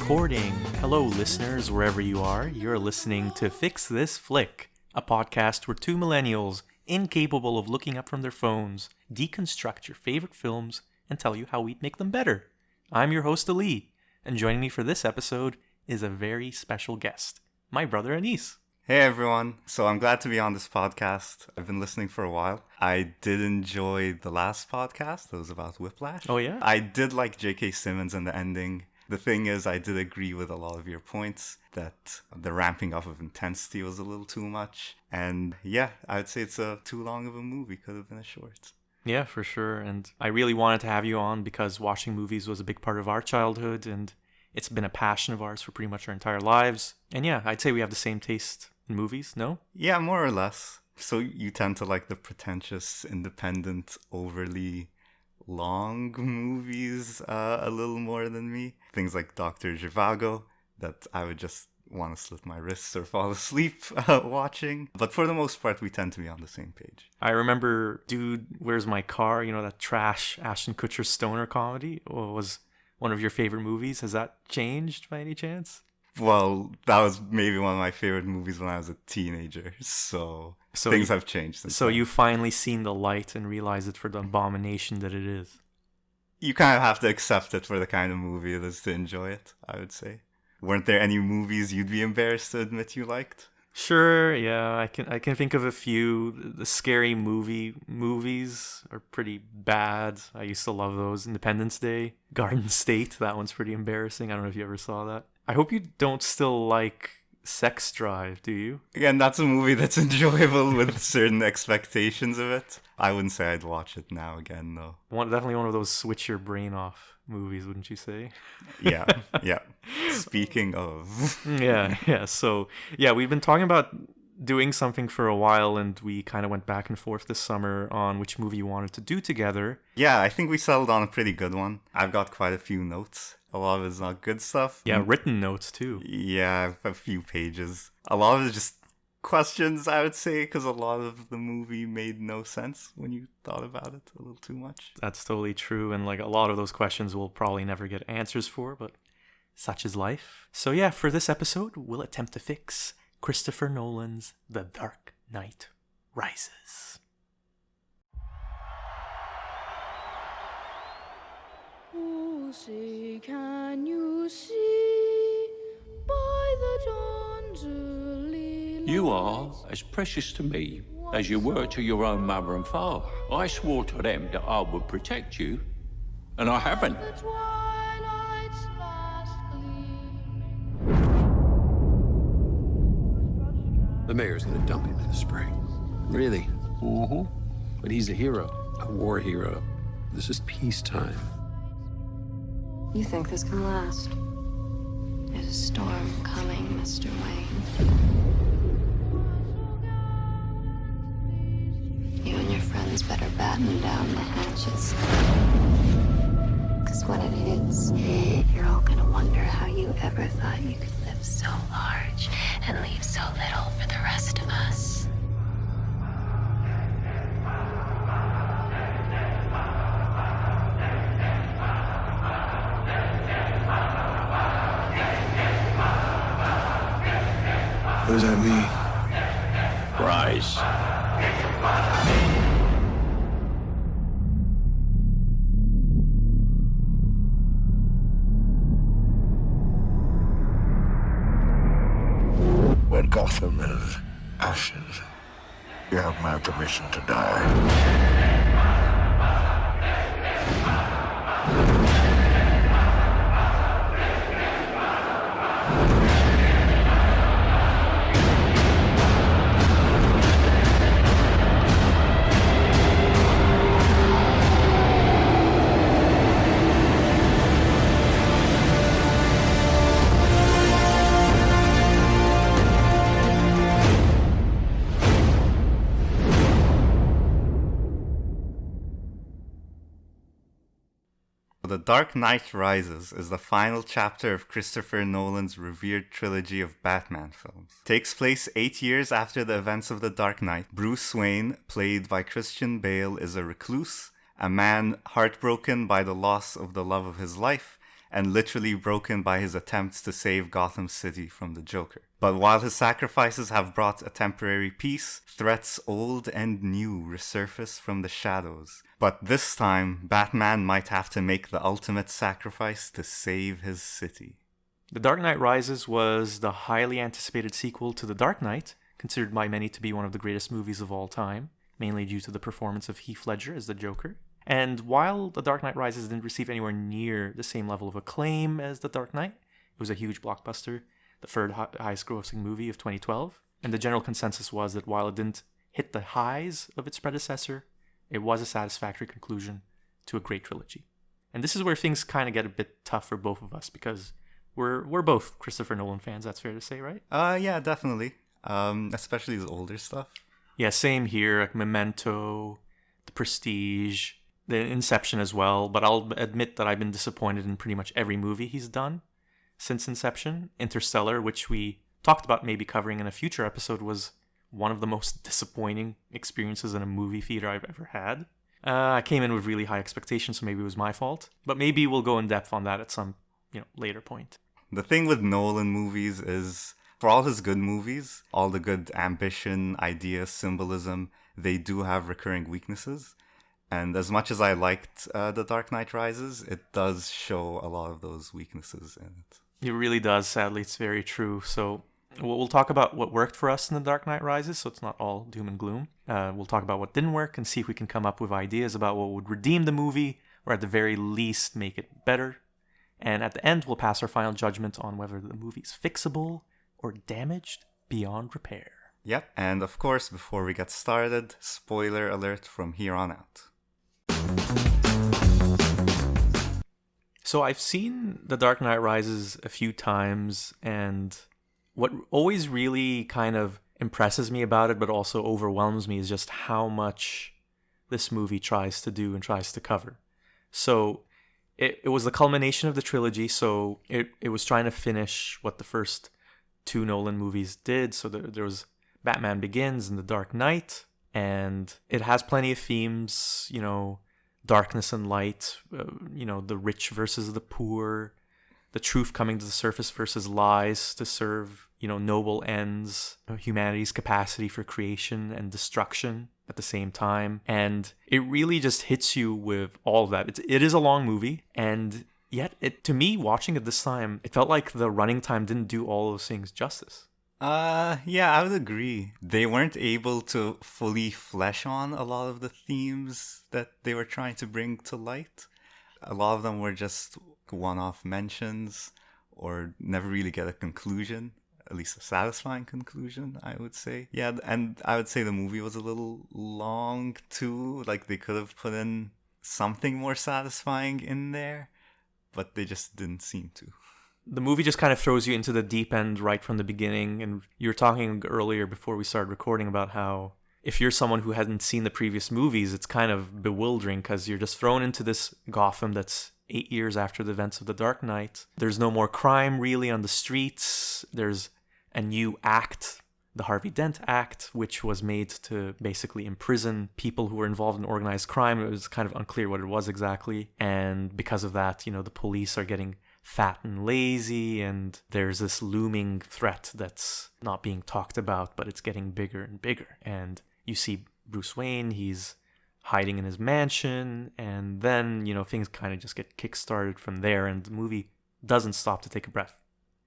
recording. Hello, listeners, wherever you are. You're listening to Fix This Flick, a podcast where two millennials, incapable of looking up from their phones, deconstruct your favorite films and tell you how we'd make them better. I'm your host, Ali, and joining me for this episode is a very special guest, my brother Anis. Hey everyone, so I'm glad to be on this podcast. I've been listening for a while. I did enjoy the last podcast, that was about Whiplash. Oh yeah? I did like J.K. Simmons and the ending. The thing is, I did agree with a lot of your points that the ramping up of intensity was a little too much. And yeah, I'd say it's too long of a movie, could have been a short. Yeah, for sure. And I really wanted to have you on because watching movies was a big part of our childhood and it's been a passion of ours for pretty much our entire lives. And yeah, I'd say we have the same taste in movies, no? Yeah, more or less. So you tend to like the pretentious, independent, overly long movies a little more than me. Things like Dr. Zhivago that I would just want to slit my wrists or fall asleep watching. But for the most part, we tend to be on the same page. I remember Dude, Where's My Car? You know, that trash Ashton Kutcher stoner comedy was one of your favorite movies. Has that changed by any chance? Well, that was maybe one of my favorite movies when I was a teenager. So things have changed since then. You finally seen the light and realized it for the abomination that it is. You kind of have to accept it for the kind of movie it is to enjoy it, I would say. Weren't there any movies you'd be embarrassed to admit you liked? Sure, yeah, I can think of a few. The scary movies are pretty bad. I used to love those. Independence Day, Garden State, that one's pretty embarrassing. I don't know if you ever saw that. I hope you don't still like Sex Drive, do you? Again, that's a movie that's enjoyable with certain expectations of it. I wouldn't say I'd watch it now again, though. Definitely one of those switch your brain off movies, wouldn't you say? Yeah. Speaking of. Yeah. So, yeah, we've been talking about doing something for a while, and we kind of went back and forth this summer on which movie you wanted to do together. Yeah, I think we settled on a pretty good one. I've got quite a few notes. A lot of it's not good stuff. Yeah, written notes too. Yeah, I have a few pages. A lot of it's just questions, I would say, because a lot of the movie made no sense when you thought about it a little too much. That's totally true, and like a lot of those questions we'll probably never get answers for, but such is life. So yeah, for this episode, we'll attempt to fix Christopher Nolan's The Dark Knight Rises. Oh, say, can you see by the dawn's early light? You are as precious to me as you were to your own mother and father. I swore to them that I would protect you, and I haven't. The twilight's last gleam. The mayor's gonna dump him in the spring. Really? Mm-hmm. But he's a hero, a war hero. This is peacetime. You think this can last? There's a storm coming, Mr. Wayne. You and your friends better batten down the hatches. Because when it hits, you're all gonna wonder how you ever thought you could live so large and leave so little for the rest of us. What does that mean? Rise. When Gotham is ashes, you have my permission to die. The Dark Knight Rises is the final chapter of Christopher Nolan's revered trilogy of Batman films. It takes place 8 years after the events of The Dark Knight. Bruce Wayne, played by Christian Bale, is a recluse, a man heartbroken by the loss of the love of his life, and literally broken by his attempts to save Gotham City from the Joker. But while his sacrifices have brought a temporary peace, threats old and new resurface from the shadows. But this time, Batman might have to make the ultimate sacrifice to save his city. The Dark Knight Rises was the highly anticipated sequel to The Dark Knight, considered by many to be one of the greatest movies of all time, mainly due to the performance of Heath Ledger as the Joker. And while The Dark Knight Rises didn't receive anywhere near the same level of acclaim as The Dark Knight, it was a huge blockbuster, the third highest grossing movie of 2012. And the general consensus was that while it didn't hit the highs of its predecessor, it was a satisfactory conclusion to a great trilogy. And this is where things kind of get a bit tough for both of us, because we're both Christopher Nolan fans, that's fair to say, right? Yeah, definitely. Especially his older stuff. Yeah, same here, like Memento, The Prestige, The Inception as well, but I'll admit that I've been disappointed in pretty much every movie he's done since Inception. Interstellar, which we talked about maybe covering in a future episode, was one of the most disappointing experiences in a movie theater I've ever had. I came in with really high expectations, so maybe it was my fault, but maybe we'll go in depth on that at some later point. The thing with Nolan movies is, for all his good movies, all the good ambition, idea, symbolism, they do have recurring weaknesses. And as much as I liked The Dark Knight Rises, it does show a lot of those weaknesses in it. It really does, sadly. It's very true. So we'll talk about what worked for us in The Dark Knight Rises, so it's not all doom and gloom. We'll talk about what didn't work and see if we can come up with ideas about what would redeem the movie, or at the very least make it better. And at the end, we'll pass our final judgment on whether the movie's fixable or damaged beyond repair. Yep, and of course, before we get started, spoiler alert from here on out. So I've seen The Dark Knight Rises a few times, and what always really kind of impresses me about it, but also overwhelms me, is just how much this movie tries to do and tries to cover. So it was the culmination of the trilogy, so it was trying to finish what the first two Nolan movies did. So there was Batman Begins and The Dark Knight, and it has plenty of themes, darkness and light, the rich versus the poor, the truth coming to the surface versus lies to serve, noble ends, humanity's capacity for creation and destruction at the same time. And it really just hits you with all of that. It is a long movie, and yet to me, watching it this time, it felt like the running time didn't do all those things justice. Yeah, I would agree. They weren't able to fully flesh on a lot of the themes that they were trying to bring to light. A lot of them were just one-off mentions or never really get a conclusion, at least a satisfying conclusion, I would say. Yeah, and I would say the movie was a little long too. Like, they could have put in something more satisfying in there, but they just didn't seem to. The movie just kind of throws you into the deep end right from the beginning. And you were talking earlier before we started recording about how if you're someone who hadn't seen the previous movies, it's kind of bewildering because you're just thrown into this Gotham that's 8 years after the events of The Dark Knight. There's no more crime really on the streets. There's a new act, the Harvey Dent Act, which was made to basically imprison people who were involved in organized crime. It was kind of unclear what it was exactly. And because of that, the police are getting fat and lazy, and there's this looming threat that's not being talked about, but it's getting bigger and bigger. And you see Bruce Wayne, he's hiding in his mansion, and then, things kind of just get kickstarted from there, and the movie doesn't stop to take a breath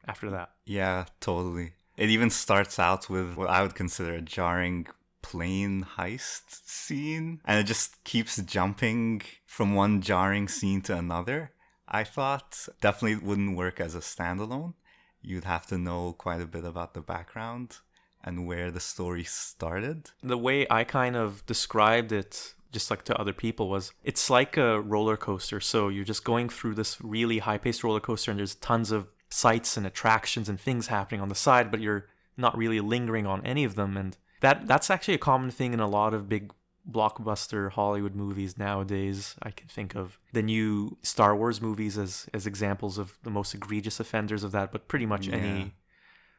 after that. Yeah, totally. It even starts out with what I would consider a jarring plane heist scene, and it just keeps jumping from one jarring scene to another. I thought definitely wouldn't work as a standalone. You'd have to know quite a bit about the background and where the story started. The way I kind of described it, just like to other people, was it's like a roller coaster. So you're just going through this really high-paced roller coaster, and there's tons of sights and attractions and things happening on the side, but you're not really lingering on any of them. And that's actually a common thing in a lot of big blockbuster Hollywood movies nowadays. I can think of the new Star Wars movies as examples of the most egregious offenders of that, but pretty much any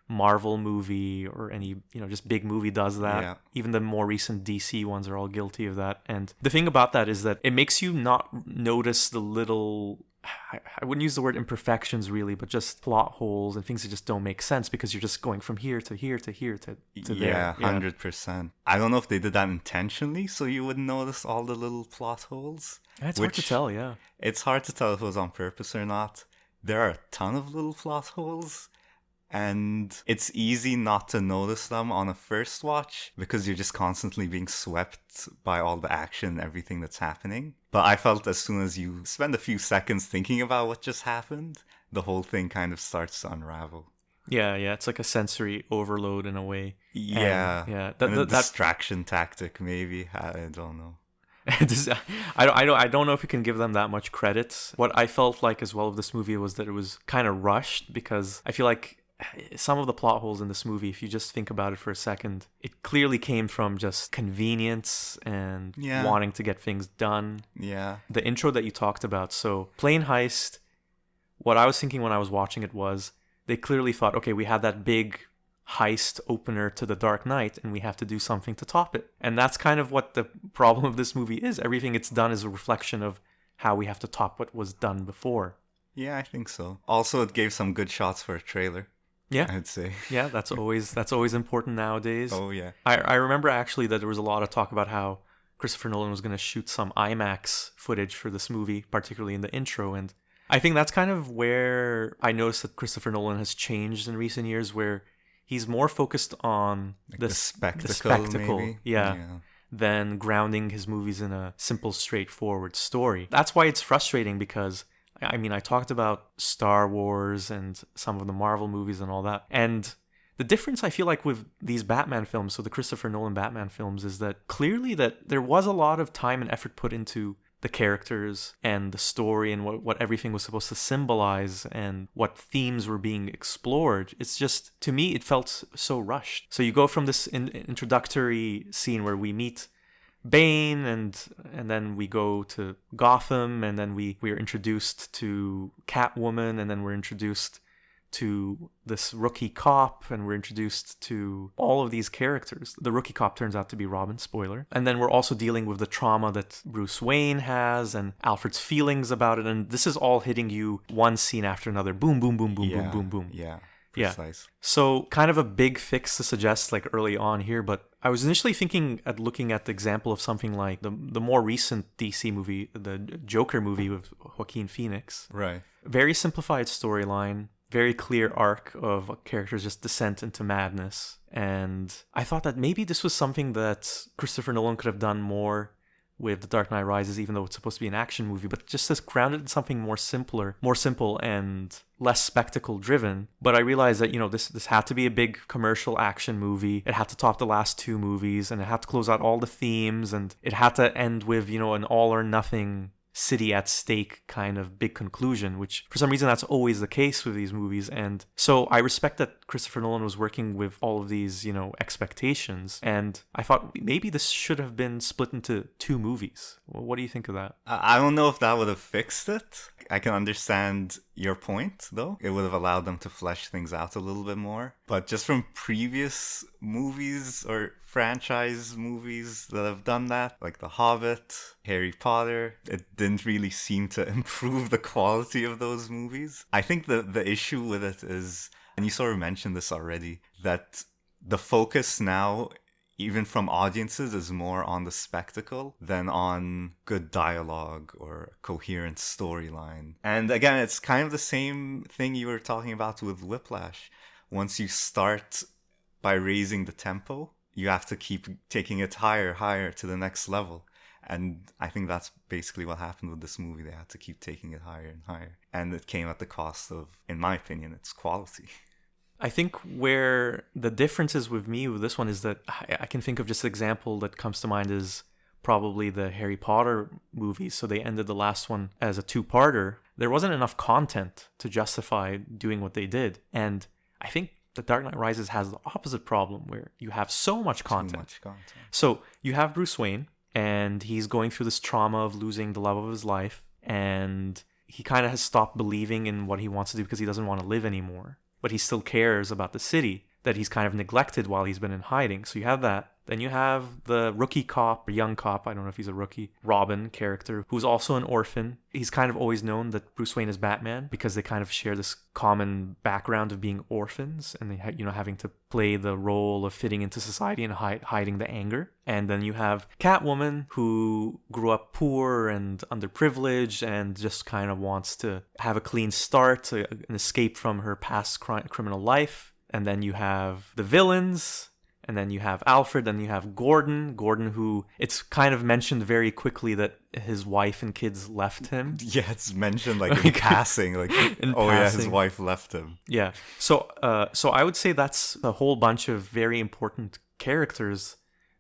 Marvel movie or any just big movie does that. Yeah. Even the more recent DC ones are all guilty of that. And the thing about that is that it makes you not notice the little I wouldn't use the word imperfections really, but just plot holes and things that just don't make sense because you're just going from here to here to here to there. Yeah, 100%. I don't know if they did that intentionally so you would notice all the little plot holes. It's hard to tell, yeah. It's hard to tell if it was on purpose or not. There are a ton of little plot holes, and it's easy not to notice them on a first watch because you're just constantly being swept by all the action and everything that's happening. But I felt as soon as you spend a few seconds thinking about what just happened, the whole thing kind of starts to unravel. Yeah, it's like a sensory overload in a way. Yeah, and, and a distraction tactic maybe. I don't know. I don't know if you can give them that much credit. What I felt like as well of this movie was that it was kind of rushed because I feel like some of the plot holes in this movie, if you just think about it for a second, it clearly came from just convenience and wanting to get things done. Yeah. The intro that you talked about, so plane heist, what I was thinking when I was watching it was they clearly thought, okay, we had that big heist opener to The Dark Knight and we have to do something to top it. And that's kind of what the problem of this movie is. Everything it's done is a reflection of how we have to top what was done before. Yeah, I think so. Also, it gave some good shots for a trailer. Yeah, I'd say. Yeah, that's always important nowadays. Oh yeah. I remember actually that there was a lot of talk about how Christopher Nolan was going to shoot some IMAX footage for this movie, particularly in the intro, and I think that's kind of where I noticed that Christopher Nolan has changed in recent years, where he's more focused on like the spectacle, maybe? Than grounding his movies in a simple, straightforward story. That's why it's frustrating because I mean, I talked about Star Wars and some of the Marvel movies and all that. And the difference I feel like with these Batman films, so the Christopher Nolan Batman films, is that clearly that there was a lot of time and effort put into the characters and the story and what everything was supposed to symbolize and what themes were being explored. It's just, to me, it felt so rushed. So you go from this introductory scene where we meet Bane and then we go to Gotham, and then we are introduced to Catwoman, and then we're introduced to this rookie cop, and we're introduced to all of these characters. The rookie cop turns out to be Robin, spoiler. And then we're also dealing with the trauma that Bruce Wayne has and Alfred's feelings about it, and this is all hitting you one scene after another. Boom, boom, boom, boom, boom, boom, boom. Yeah. Precise. Yeah. So kind of a big fix to suggest like early on here, but I was initially thinking at looking at the example of something like the more recent DC movie, the Joker movie with Joaquin Phoenix. Right. Very simplified storyline, very clear arc of a character's just descent into madness. And I thought that maybe this was something that Christopher Nolan could have done more with The Dark Knight Rises, even though it's supposed to be an action movie, but just as grounded in something more simple and less spectacle driven. But I realized that, this had to be a big commercial action movie. It had to top the last two movies, and it had to close out all the themes, and it had to end with, an all or nothing city at stake kind of big conclusion, which for some reason that's always the case with these movies. And so I respect that Christopher Nolan was working with all of these, expectations. And I thought maybe this should have been split into two movies. Well, what do you think of that? I don't know if that would have fixed it. I can understand your point, though. It would have allowed them to flesh things out a little bit more. But just from previous movies or franchise movies that have done that, like The Hobbit, Harry Potter, it didn't really seem to improve the quality of those movies. I think the issue with it is, and you sort of mentioned this already, that the focus now, even from audiences, is more on the spectacle than on good dialogue or coherent storyline. And again, it's kind of the same thing you were talking about with Whiplash. Once you start by raising the tempo, you have to keep taking it higher to the next level. And I think that's basically what happened with this movie. They had to keep taking it higher and higher. And it came at the cost of, in my opinion, its quality. I think where the difference is with me with this one is that I can think of just an example that comes to mind is probably the Harry Potter movies. So they ended the last one as a two-parter. There wasn't enough content to justify doing what they did. And I think The Dark Knight Rises has the opposite problem where you have so much content. So you have Bruce Wayne, and he's going through this trauma of losing the love of his life. And he kind of has stopped believing in what he wants to do because he doesn't want to live anymore. But he still cares about the city that he's kind of neglected while he's been in hiding. So you have that. Then you have the rookie cop, or young cop, I don't know if he's a rookie, Robin character, who's also an orphan. He's kind of always known that Bruce Wayne is Batman because they kind of share this common background of being orphans and they having to play the role of fitting into society and hiding the anger. And then you have Catwoman, who grew up poor and underprivileged and just kind of wants to have a clean start, an escape from her past criminal life. And then you have the villains. And then you have Alfred, then you have Gordon, who it's kind of mentioned very quickly that his wife and kids left him. Yeah, it's mentioned like in passing, like, yeah, his wife left him. Yeah. So I would say that's a whole bunch of very important characters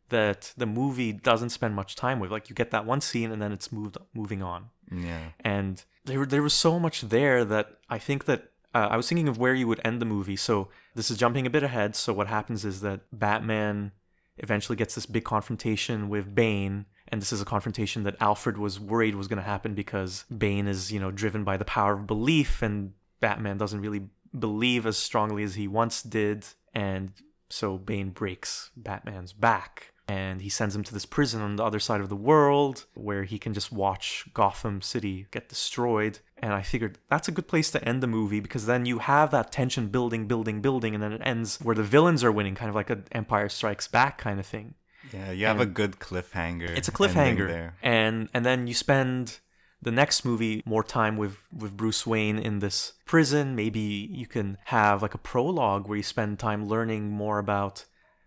that the movie doesn't spend much time with. Like, you get that one scene and then it's moving on. Yeah. And there was so much there that I think that I was thinking of where you would end the movie. So this is jumping a bit ahead. So what happens is that Batman eventually gets this big confrontation with Bane. And this is a confrontation that Alfred was worried was going to happen because Bane is, driven by the power of belief. And Batman doesn't really believe as strongly as he once did. And so Bane breaks Batman's back. And he sends him to this prison on the other side of the world where he can just watch Gotham City get destroyed. And I figured that's a good place to end the movie because then you have that tension building, and then it ends where the villains are winning, kind of like an Empire Strikes Back kind of thing. Yeah, you have a good cliffhanger. It's a cliffhanger. There. And then you spend the next movie more time with Bruce Wayne in this prison. Maybe you can have like a prologue where you spend time learning more about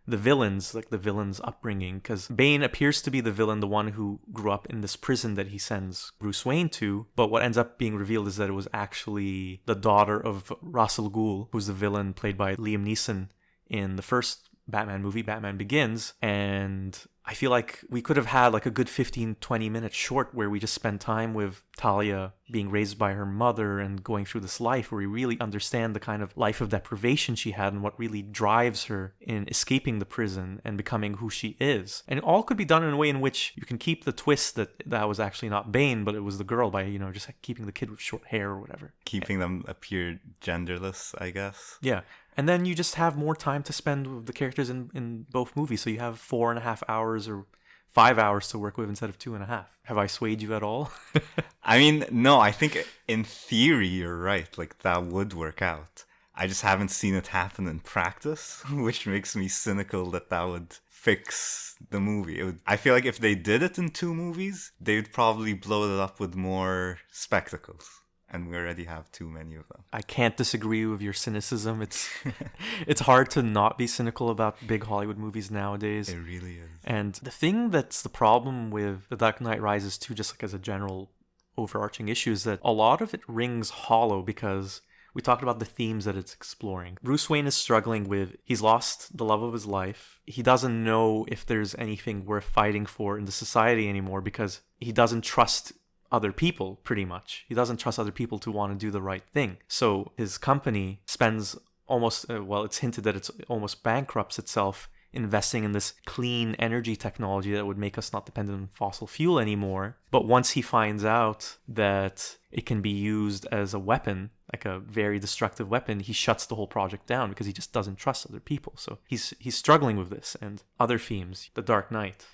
the villains, like the villain's upbringing, because Bane appears to be the villain, the one who grew up in this prison that he sends Bruce Wayne to, but what ends up being revealed is that it was actually the daughter of Ra's al Ghul, who's the villain played by Liam Neeson in the first Batman movie, Batman Begins. And I feel like we could have had like a good 15-20 minute short where we just spend time with Talia being raised by her mother and going through this life where we really understand the kind of life of deprivation she had and what really drives her in escaping the prison and becoming who she is. And it all could be done in a way in which you can keep the twist that was actually not Bane, but it was the girl by, just like keeping the kid with short hair or whatever. Keeping them appear genderless, I guess. Yeah. And then you just have more time to spend with the characters in both movies. So you have 4.5 hours or 5 hours to work with instead of 2.5. Have I swayed you at all? I mean, no, I think in theory you're right. Like, that would work out. I just haven't seen it happen in practice, which makes me cynical that would fix the movie. I feel like if they did it in 2 movies, they would probably blow it up with more spectacles. And we already have too many of them. I can't disagree with your cynicism. It's hard to not be cynical about big Hollywood movies nowadays. It really is. And the thing that's the problem with The Dark Knight Rises too, just like as a general overarching issue, is that a lot of it rings hollow because we talked about the themes that it's exploring. Bruce Wayne is struggling with, he's lost the love of his life. He doesn't know if there's anything worth fighting for in the society anymore because he doesn't trust other people, pretty much. He doesn't trust other people to want to do the right thing. So his company spends almost, it's hinted that it's almost bankrupts itself investing in this clean energy technology that would make us not dependent on fossil fuel anymore. But once he finds out that it can be used as a weapon, like a very destructive weapon, he shuts the whole project down because he just doesn't trust other people. So he's struggling with this. And other themes, The Dark Knight,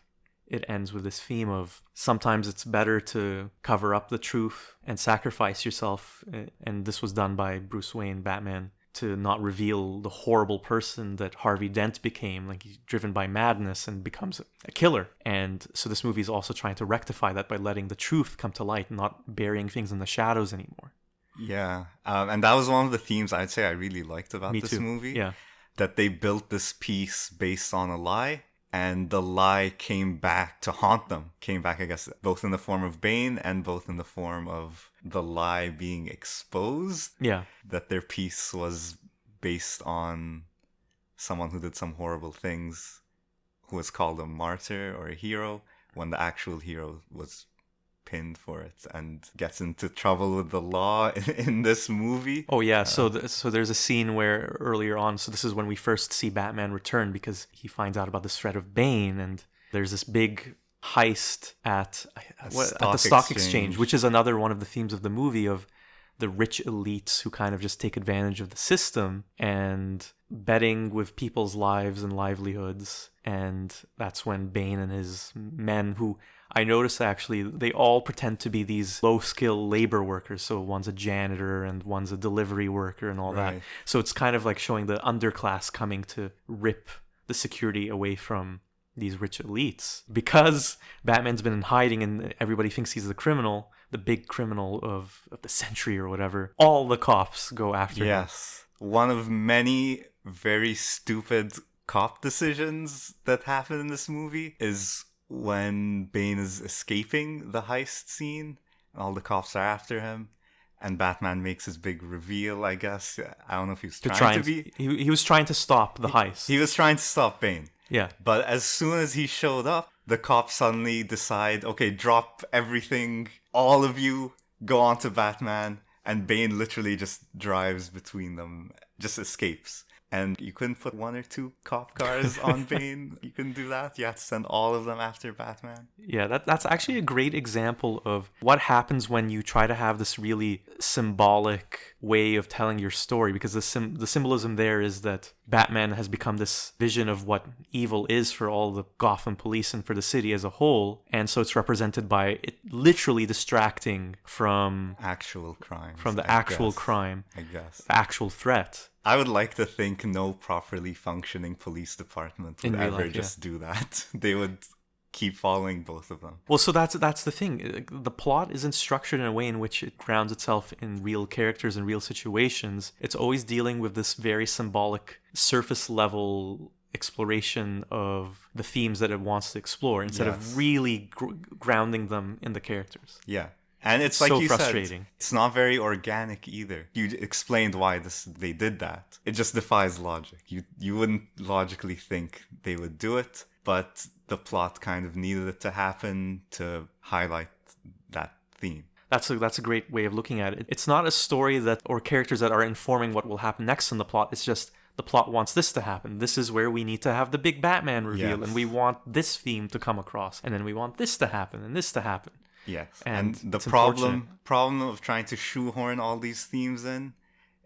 it ends with this theme of sometimes it's better to cover up the truth and sacrifice yourself. And this was done by Bruce Wayne, Batman, to not reveal the horrible person that Harvey Dent became. Like, he's driven by madness and becomes a killer. And so this movie is also trying to rectify that by letting the truth come to light, not burying things in the shadows anymore. Yeah. And that was one of the themes I'd say I really liked about this too. movie. Yeah. That they built this piece based on a lie. And the lie came back to haunt them. Came back, I guess, both in the form of Bane and both in the form of the lie being exposed. Yeah. That their piece was based on someone who did some horrible things, who was called a martyr or a hero, when the actual hero was pinned for it and gets into trouble with the law in this movie. Oh yeah, so there's a scene where earlier on, so this is when we first see Batman return because he finds out about this threat of Bane, and there's this big heist at the stock exchange, which is another one of the themes of the movie of the rich elites who kind of just take advantage of the system and betting with people's lives and livelihoods. And that's when Bane and his men, who I noticed actually, they all pretend to be these low-skill labor workers. So one's a janitor and one's a delivery worker and all that. So it's kind of like showing the underclass coming to rip the security away from these rich elites. Because Batman's been in hiding and everybody thinks he's the criminal, the big criminal of the century or whatever, all the cops go after him. Yes. One of many very stupid cop decisions that happen in this movie is when Bane is escaping the heist scene, all the cops are after him, and Batman makes his big reveal, I guess. I don't know if he was trying to be... He was trying to stop the heist. He was trying to stop Bane. Yeah. But as soon as he showed up, the cops suddenly decide, okay, drop everything, all of you, go on to Batman, and Bane literally just drives between them, just escapes. And you couldn't put one or two cop cars on Bane. You couldn't do that. You had to send all of them after Batman. Yeah, that's actually a great example of what happens when you try to have this really symbolic way of telling your story. Because the symbolism there is that Batman has become this vision of what evil is for all the Gotham police and for the city as a whole. And so it's represented by it literally distracting from actual crime. From the actual crime. I guess. The actual threat. I would like to think no properly functioning police department would ever life, just do that. They would keep following both of them. Well, so that's the thing. The plot isn't structured in a way in which it grounds itself in real characters and real situations. It's always dealing with this very symbolic, surface level exploration of the themes that it wants to explore instead of really grounding them in the characters. Yeah. And it's like so you frustrating. said, it's not very organic either. You explained why they did that. It just defies logic. You wouldn't logically think they would do it, but the plot kind of needed it to happen to highlight that theme. That's a great way of looking at it. It's not a story or characters that are informing what will happen next in the plot. It's just the plot wants this to happen. This is where we need to have the big Batman reveal, and we want this theme to come across, and then we want this to happen and this to happen. Yes, and the problem of trying to shoehorn all these themes in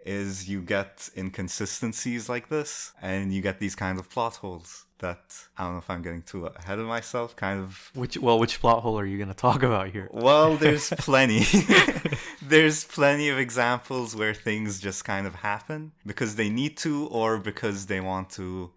is you get inconsistencies like this, and you get these kinds of plot holes that, I don't know if I'm getting too ahead of myself, kind of... Which plot hole are you going to talk about here? Well, there's plenty. There's plenty of examples where things just kind of happen because they need to or because they want to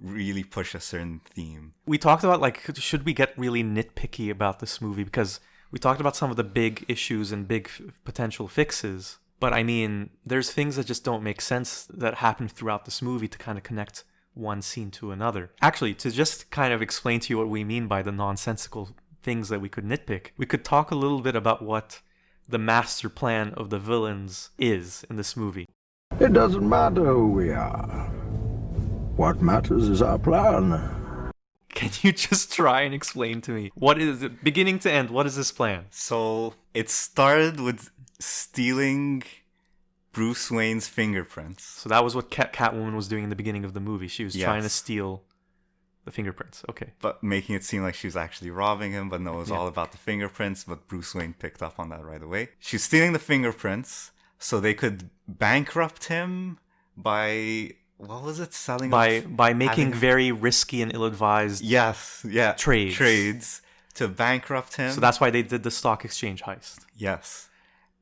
really push a certain theme. We talked about, should we get really nitpicky about this movie? Because we talked about some of the big issues and big potential fixes. But I mean, there's things that just don't make sense that happen throughout this movie to kind of connect one scene to another. Actually, to just kind of explain to you what we mean by the nonsensical things that we could nitpick, we could talk a little bit about what the master plan of the villains is in this movie. It doesn't matter who we are. What matters is our plan. Can you just try and explain to me, what is it, beginning to end, what is this plan? So, it started with stealing Bruce Wayne's fingerprints. So that was what Catwoman was doing in the beginning of the movie. She was trying to steal the fingerprints. Okay. But making it seem like she was actually robbing him, but no, it was all about the fingerprints, but Bruce Wayne picked up on that right away. She was stealing the fingerprints so they could bankrupt him by... What was it? Selling by making very risky and ill-advised trades to bankrupt him. So that's why they did the stock exchange heist. Yes.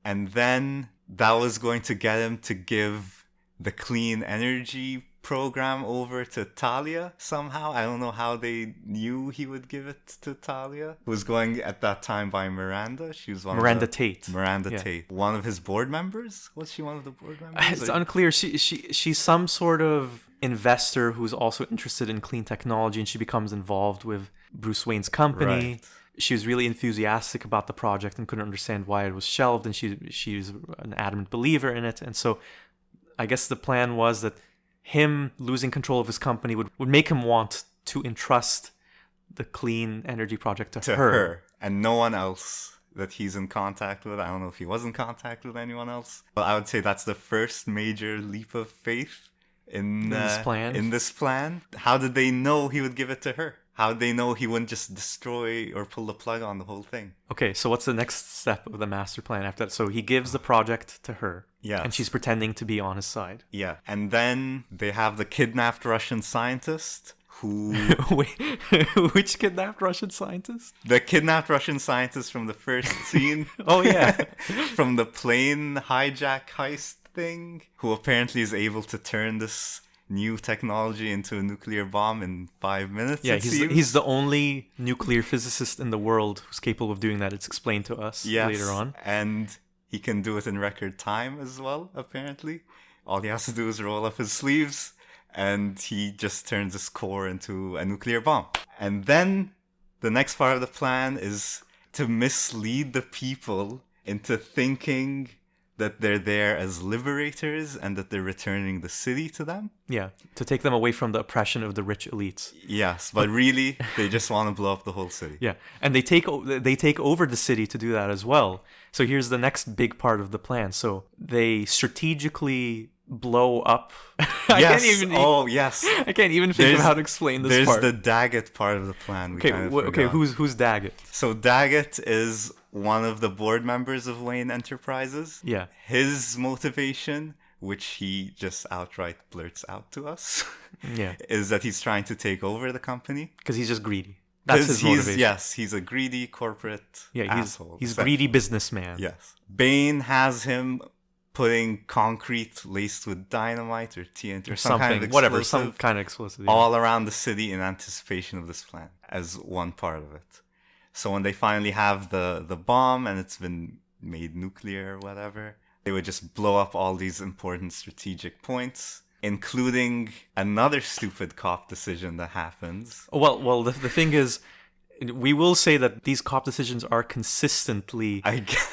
And then that was going to get him to give the clean energy program over to Talia somehow. I don't know how they knew he would give it to Talia, who was going at that time by Miranda. She was Miranda Tate. Tate. One of his board members? Was she one of the board members? It's unclear. She's some sort of investor who's also interested in clean technology, and she becomes involved with Bruce Wayne's company. Right. She was really enthusiastic about the project and couldn't understand why it was shelved, and she's an adamant believer in it. And so I guess the plan was that him losing control of his company would make him want to entrust the clean energy project to her. And no one else that he's in contact with. I don't know if he was in contact with anyone else, but I would say that's the first major leap of faith in this plan. How did they know he would give it to her? How'd they know he wouldn't just destroy or pull the plug on the whole thing? Okay, so what's the next step of the master plan after that? So he gives the project to her. Yeah. And she's pretending to be on his side. Yeah. And then they have the kidnapped Russian scientist who... Wait, which kidnapped Russian scientist? The kidnapped Russian scientist from the first scene. Oh, yeah. From the plane hijack heist thing, who apparently is able to turn this new technology into a nuclear bomb in 5 minutes. Yeah, he's the only nuclear physicist in the world who's capable of doing that. It's explained to us later on. And he can do it in record time as well, apparently. All he has to do is roll up his sleeves, and he just turns his core into a nuclear bomb. And then the next part of the plan is to mislead the people into thinking that they're there as liberators and that they're returning the city to them. Yeah, to take them away from the oppression of the rich elites. Yes, but really, they just want to blow up the whole city. Yeah, and they take over the city to do that as well. So here's the next big part of the plan. So they strategically blow up. Yes. Yes. I can't even think of how to explain this part. There's the Daggett part of the plan. Who's Daggett? So Daggett is one of the board members of Wayne Enterprises. Yeah. His motivation, which he just outright blurts out to us, is that he's trying to take over the company. Because he's just greedy. That's his motivation. Yes, he's a greedy corporate asshole. He's a greedy businessman. Yes. Bane has him putting concrete laced with dynamite or TNT or some kind of explosive, some kind of explosive, all around the city in anticipation of this plan as one part of it. So when they finally have the bomb and it's been made nuclear or whatever, they would just blow up all these important strategic points, including another stupid cop decision that happens. Well, the thing is, we will say that these cop decisions are consistently, I guess,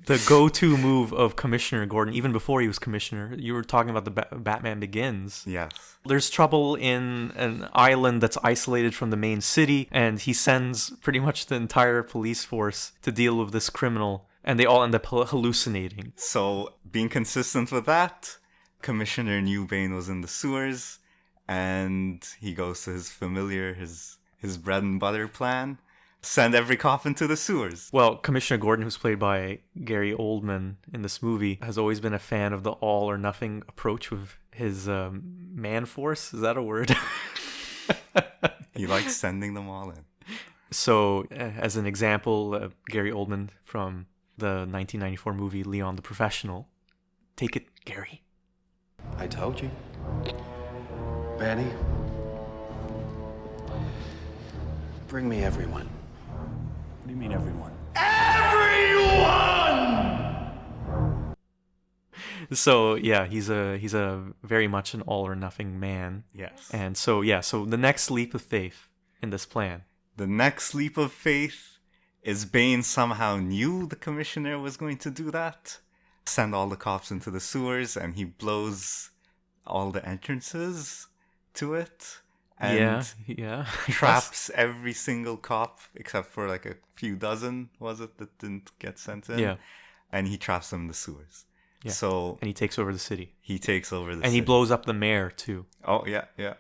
the go-to move of Commissioner Gordon, even before he was commissioner. You were talking about the Batman Begins. Yes. There's trouble in an island that's isolated from the main city, and he sends pretty much the entire police force to deal with this criminal, and they all end up hallucinating. So, being consistent with that, Commissioner knew Bane was in the sewers, and he goes to his familiar, his bread and butter plan. Send every cop into the sewers. Well, Commissioner Gordon, who's played by Gary Oldman in this movie, has always been a fan of the all or nothing approach with his man force. Is that a word? He likes sending them all in. So, as an example, Gary Oldman from the 1994 movie Leon the Professional. Take it, Gary. I told you. Benny. Bring me everyone. What do you mean, everyone? So yeah, he's a very much an all or nothing man. Yes. And so the next leap of faith in this plan. The next leap of faith is Bane somehow knew the commissioner was going to do that. Send all the cops into the sewers, and he blows all the entrances to it. And traps every single cop except for like a few dozen, was it, that didn't get sent in? Yeah. And he traps them in the sewers. Yeah. So and he takes over the city. And he blows up the mayor too. Oh yeah. Yeah.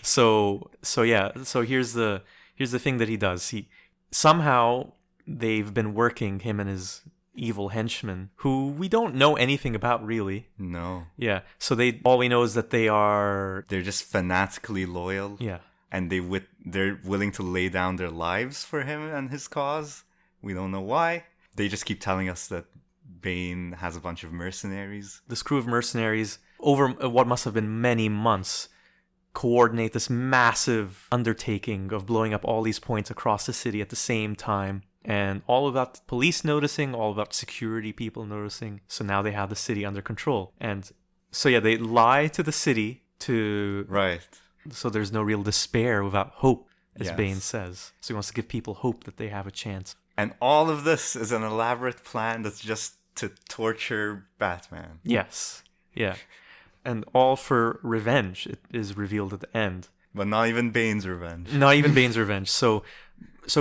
So here's the thing that he does. He somehow they've been working, him and his evil henchmen, who we don't know anything about really. No. Yeah. So all we know is that they're just fanatically loyal. Yeah. And they're willing to lay down their lives for him and his cause. We don't know why. They just keep telling us that Bane has a bunch of mercenaries. This crew of mercenaries, over what must have been many months, coordinate this massive undertaking of blowing up all these points across the city at the same time. And all about police noticing, all about security people noticing. So now they have the city under control. And so yeah, they lie to the city to... Right. So there's no real despair without hope, as Yes. Bane says. So he wants to give people hope that they have a chance. And all of this is an elaborate plan that's just to torture Batman. Yes. Yeah. And all for revenge, it is revealed at the end. But not even Bane's revenge. Not even Bane's revenge. So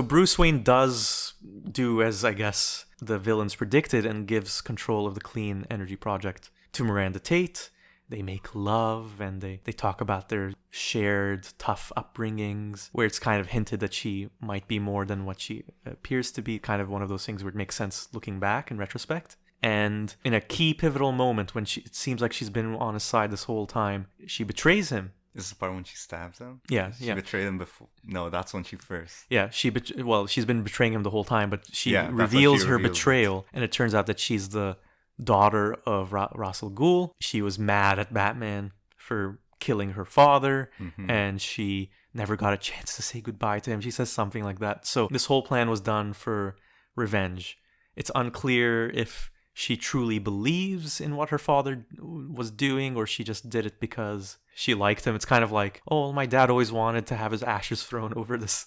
Bruce Wayne does do as, I guess, the villains predicted and gives control of the Clean Energy Project to Miranda Tate. they make love, and they talk about their shared tough upbringings, where it's kind of hinted that she might be more than what she appears to be. Kind of one of those things where it makes sense looking back in retrospect. And in a key pivotal moment when it seems like she's been on his side this whole time, she betrays him. This is the part when she stabs him? Yeah, She betrayed him before. No, that's when she first. Yeah, she's been betraying him the whole time, but she Yeah, that's when reveals she her reveals betrayal, and it turns out that she's the daughter of Ra's al Ghul. She was mad at Batman for killing her father, and she never got a chance to say goodbye to him. She says something like that. So this whole plan was done for revenge. It's unclear if she truly believes in what her father was doing, or she just did it because she liked him. It's kind of like, oh, my dad always wanted to have his ashes thrown over this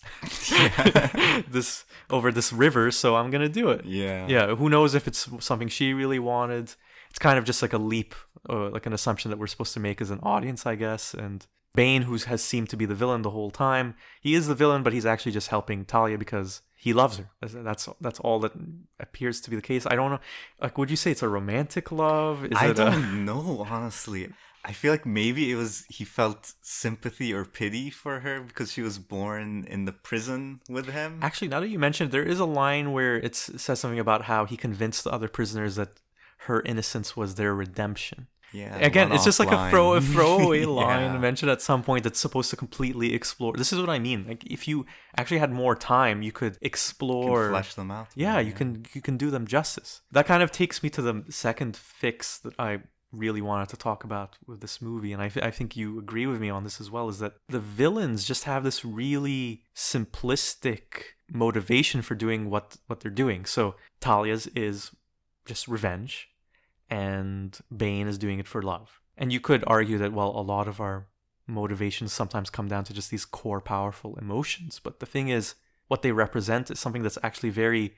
over this river, so I'm gonna do it. Yeah. Who knows if it's something she really wanted? It's kind of just like a leap, like an assumption that we're supposed to make as an audience, I guess. And Bane, who has seemed to be the villain the whole time, he is the villain, but he's actually just helping Talia because he loves her. That's all that appears to be the case. I don't know. Like, would you say it's a romantic love? I don't know, honestly. I feel like maybe he felt sympathy or pity for her because she was born in the prison with him. Actually, now that you mentioned, there is a line where it says something about how he convinced the other prisoners that her innocence was their redemption. Yeah. Again, it's just like a throwaway line Yeah. mentioned at some point that's supposed to completely explore. This is what I mean. Like, if you actually had more time, you could explore. You can flesh them out. Yeah, you can do them justice. That kind of takes me to the second fix that I really wanted to talk about with this movie, and I think you agree with me on this as well, is that the villains just have this really simplistic motivation for doing what they're doing. So Talia's is just revenge, and Bane is doing it for love. And you could argue that, well, a lot of our motivations sometimes come down to just these core powerful emotions, but the thing is, what they represent is something that's actually very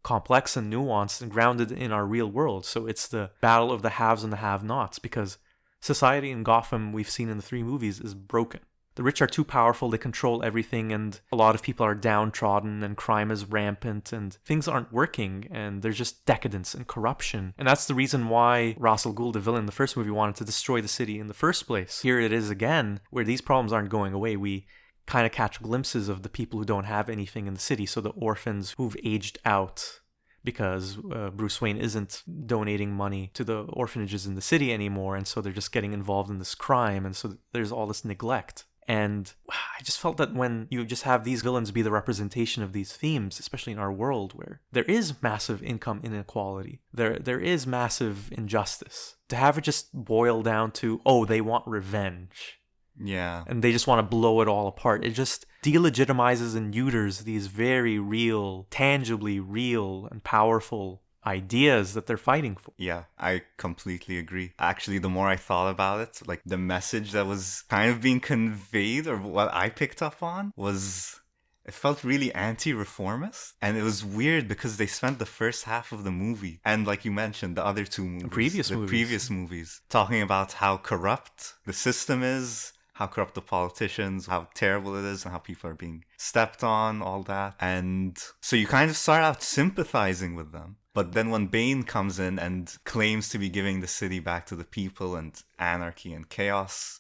complex and nuanced and grounded in our real world. So it's the battle of the haves and the have-nots, because society in Gotham, we've seen in the 3 movies, is broken. The rich are too powerful, they control everything, and a lot of people are downtrodden, and crime is rampant, and things aren't working, and there's just decadence and corruption. And that's the reason why Ra's al Ghul, the villain in the first movie, wanted to destroy the city in the first place. Here it is again, where these problems aren't going away. We kind of catch glimpses of the people who don't have anything in the city. So the orphans who've aged out because Bruce Wayne isn't donating money to the orphanages in the city anymore, and so they're just getting involved in this crime, and so there's all this neglect. And I just felt that when you just have these villains be the representation of these themes, especially in our world where there is massive income inequality, there is massive injustice, to have it just boil down to, oh, they want revenge. Yeah. And they just want to blow it all apart. It just delegitimizes and neuters these very real, tangibly real and powerful ideas that they're fighting for. Yeah, I completely agree. Actually, the more I thought about it, like the message that was kind of being conveyed, or what I picked up on, was it felt really anti-reformist. And it was weird because they spent the first half of the movie, and like you mentioned, the other 2 movies, the previous movies, talking about how corrupt the system is, how corrupt the politicians, how terrible it is, and how people are being stepped on, all that. And so you kind of start out sympathizing with them. But then when Bane comes in and claims to be giving the city back to the people, and anarchy and chaos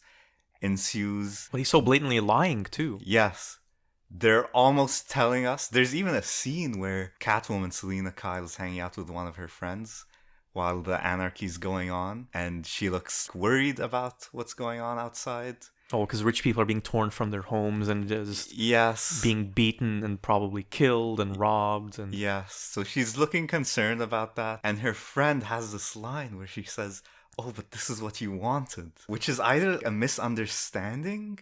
ensues. Well, he's so blatantly lying too. Yes. They're almost telling us. There's even a scene where Catwoman Selena Kyle is hanging out with one of her friends while the anarchy's going on, and she looks worried about what's going on outside. Oh, because rich people are being torn from their homes and just yes, being beaten and probably killed and robbed. And yes, so she's looking concerned about that. And her friend has this line where she says, "Oh, but this is what you wanted," which is either a misunderstanding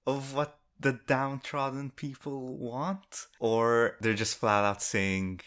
of what the downtrodden people want, or they're just flat out saying,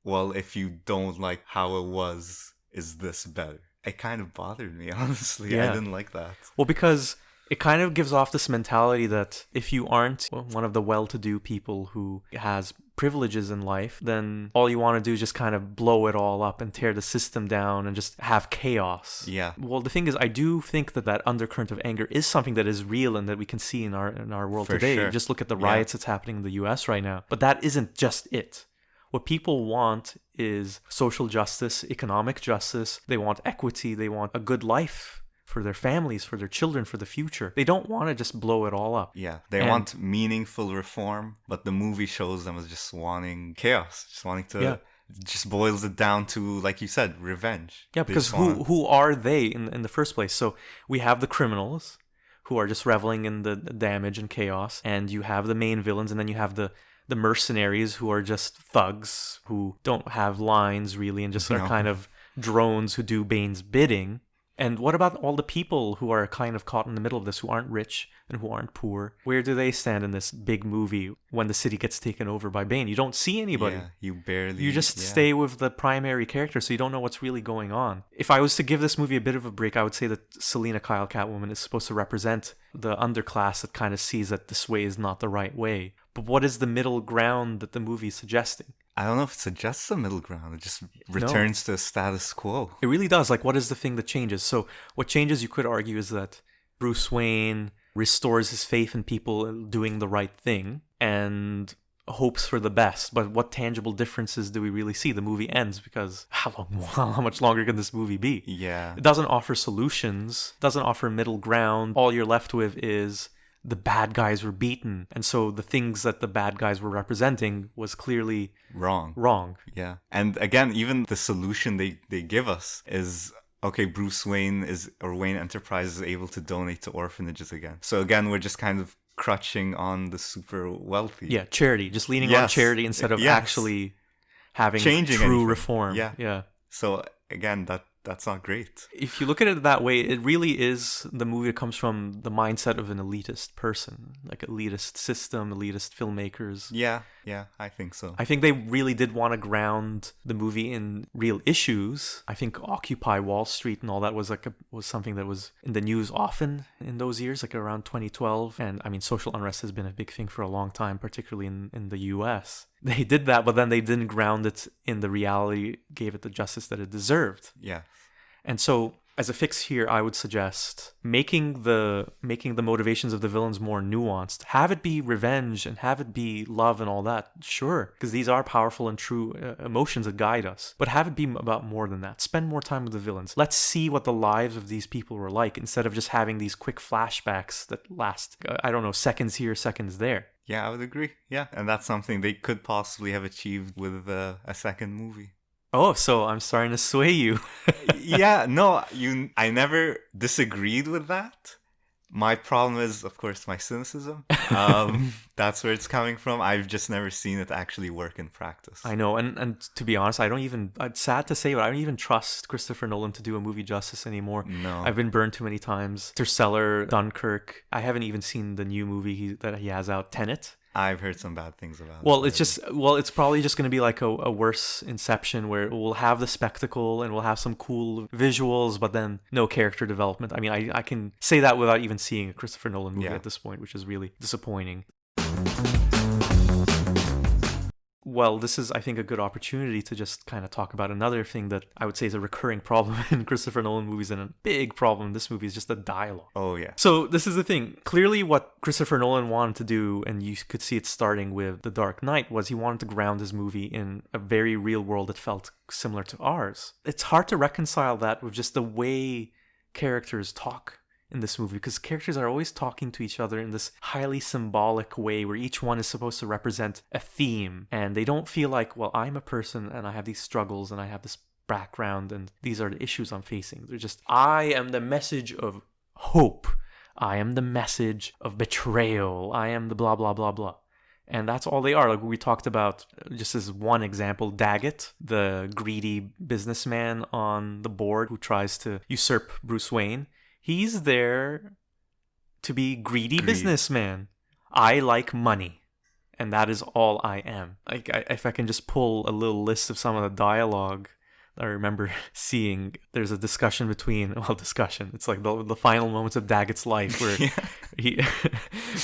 well, if you don't like how it was, is this better? It kind of bothered me, honestly. Yeah. I didn't like that. Well, because it kind of gives off this mentality that if you aren't one of the well-to-do people who has privileges in life, then all you want to do is just kind of blow it all up and tear the system down and just have chaos. Yeah. Well, the thing is, I do think that undercurrent of anger is something that is real and that we can see in our world For today. sure. Just look at the riots that's happening in the US right now. But that isn't just it. What people want is social justice, economic justice. They want equity. They want a good life for their families, for their children, for the future. They don't want to just blow it all up. Yeah, they want meaningful reform, but the movie shows them as just wanting chaos, just wanting to, just boils it down to, like you said, revenge. Yeah, because who are they in the first place? So we have the criminals who are just reveling in the damage and chaos, and you have the main villains, and then you have the mercenaries who are just thugs who don't have lines really and just are kind of drones who do Bane's bidding. And what about all the people who are kind of caught in the middle of this, who aren't rich and who aren't poor? Where do they stand in this big movie when the city gets taken over by Bane? You don't see anybody. Yeah, you barely... You just stay with the primary character, so you don't know what's really going on. If I was to give this movie a bit of a break, I would say that Selena Kyle Catwoman is supposed to represent the underclass that kind of sees that this way is not the right way. But what is the middle ground that the movie is suggesting? I don't know if it suggests a middle ground. It just returns to status quo. It really does. Like, what is the thing that changes? So what changes, you could argue, is that Bruce Wayne restores his faith in people doing the right thing and hopes for the best. But what tangible differences do we really see? The movie ends because how much longer can this movie be? Yeah. It doesn't offer solutions, doesn't offer middle ground. All you're left with is the bad guys were beaten. And so the things that the bad guys were representing was clearly wrong. Yeah. And again, even the solution they give us is, okay, Bruce Wayne Wayne Enterprises is able to donate to orphanages again. So again, we're just kind of crutching on the super wealthy. Yeah, charity. Just leaning on charity instead of actually having changing true anything. Reform. Yeah. So again, that's not great. If you look at it that way, it really is the movie that comes from the mindset of an elitist person, like elitist system, elitist filmmakers. Yeah, I think so. I think they really did want to ground the movie in real issues. I think Occupy Wall Street and all that was something that was in the news often in those years, like around 2012. And I mean, social unrest has been a big thing for a long time, particularly in the US. They did that, but then they didn't ground it in the reality, gave it the justice that it deserved. Yeah. And so, as a fix here, I would suggest making the motivations of the villains more nuanced. Have it be revenge and have it be love and all that, sure, because these are powerful and true emotions that guide us. But have it be about more than that. Spend more time with the villains. Let's see what the lives of these people were like instead of just having these quick flashbacks that last, seconds here, seconds there. Yeah, I would agree. Yeah, and that's something they could possibly have achieved with a second movie. Oh, so I'm starting to sway you. Yeah, no, I never disagreed with that. My problem is, of course, my cynicism. That's where it's coming from. I've just never seen it actually work in practice. I know, and to be honest, it's sad to say, but I don't even trust Christopher Nolan to do a movie justice anymore. No. I've been burned too many times. Interstellar, Dunkirk. I haven't even seen the new movie that he has out, Tenet. I've heard some bad things about it. It's probably just going to be like a worse Inception where we'll have the spectacle and we'll have some cool visuals, but then no character development. I mean, I can say that without even seeing a Christopher Nolan movie at this point, which is really disappointing. Well, this is, I think, a good opportunity to just kind of talk about another thing that I would say is a recurring problem in Christopher Nolan movies, and a big problem in this movie is just the dialogue. Oh, yeah. So this is the thing. Clearly what Christopher Nolan wanted to do, and you could see it starting with The Dark Knight, was he wanted to ground his movie in a very real world that felt similar to ours. It's hard to reconcile that with just the way characters talk in this movie, because characters are always talking to each other in this highly symbolic way where each one is supposed to represent a theme, and they don't feel like, well, I'm a person and I have these struggles and I have this background and these are the issues I'm facing. They're just, I am the message of hope, I am the message of betrayal, I am the blah blah blah blah. And that's all they are. Like we talked about, just as one example, Daggett, the greedy businessman on the board who tries to usurp Bruce Wayne. He's there to be greedy businessman. I like money, and that is all I am. If I can just pull a little list of some of the dialogue I remember seeing, there's a discussion between, it's like the final moments of Daggett's life where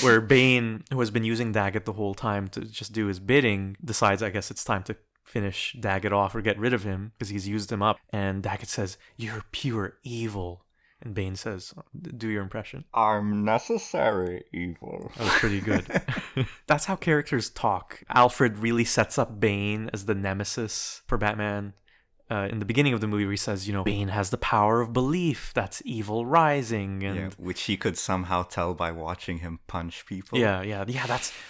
where Bane, who has been using Daggett the whole time to just do his bidding, decides, I guess it's time to finish Daggett off or get rid of him because he's used him up. And Daggett says, "You're pure evil." And Bane says, do your impression. "I'm necessary evil." That was pretty good. That's how characters talk. Alfred really sets up Bane as the nemesis for Batman. in the beginning of the movie where he says, Bane has the power of belief. That's evil rising. And which he could somehow tell by watching him punch people. Yeah.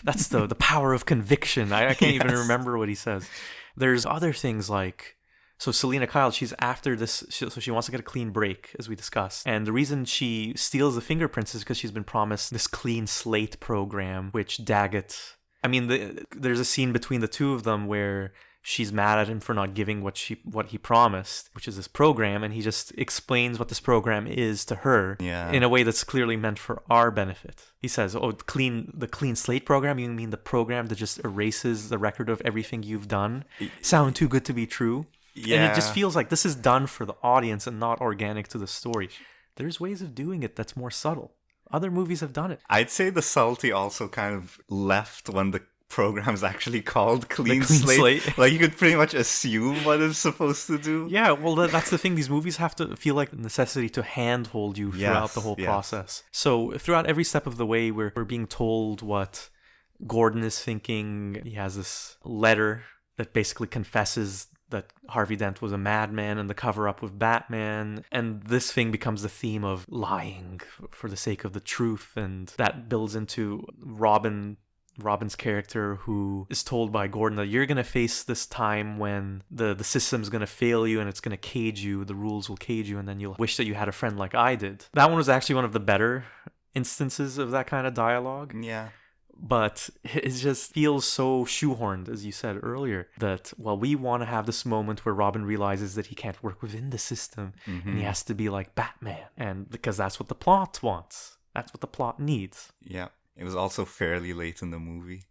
That's the power of conviction. I can't even remember what he says. There's other things like, so Selena Kyle, she's after this, so she wants to get a clean break, as we discussed. And the reason she steals the fingerprints is because she's been promised this clean slate program, which Daggett, there's a scene between the two of them where she's mad at him for not giving what he promised, which is this program, and he just explains what this program is to her in a way that's clearly meant for our benefit. He says, the clean slate program? You mean the program that just erases the record of everything you've done? Sound too good to be true? Yeah. And it just feels like this is done for the audience and not organic to the story. There's ways of doing it that's more subtle. Other movies have done it. I'd say the subtlety also kind of left when the program's actually called Clean Slate. Like, you could pretty much assume what it's supposed to do. Yeah, well, that's the thing. These movies have to feel like the necessity to handhold you throughout the whole process. So throughout every step of the way, we're being told what Gordon is thinking. He has this letter that basically confesses that Harvey Dent was a madman and the cover-up with Batman. And this thing becomes the theme of lying for the sake of the truth. And that builds into Robin's character, who is told by Gordon that you're going to face this time when the system's going to fail you and it's going to cage you, the rules will cage you, and then you'll wish that you had a friend like I did. That one was actually one of the better instances of that kind of dialogue. Yeah. But it just feels so shoehorned, as you said earlier, that, we want to have this moment where Robin realizes that he can't work within the system and he has to be like Batman. And because that's what the plot wants. That's what the plot needs. Yeah. It was also fairly late in the movie,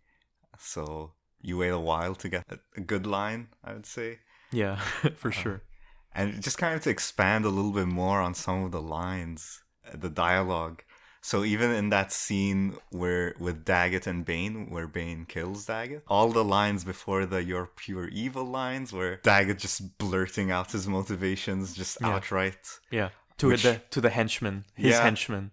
so you wait a while to get a good line, I would say. Yeah, for sure. And just kind of to expand a little bit more on some of the lines, the dialogue. So even in that scene with Daggett and Bane, where Bane kills Daggett, all the lines before the "you're pure evil" lines, where Daggett just blurting out his motivations just outright. Yeah. To the henchman, his henchman.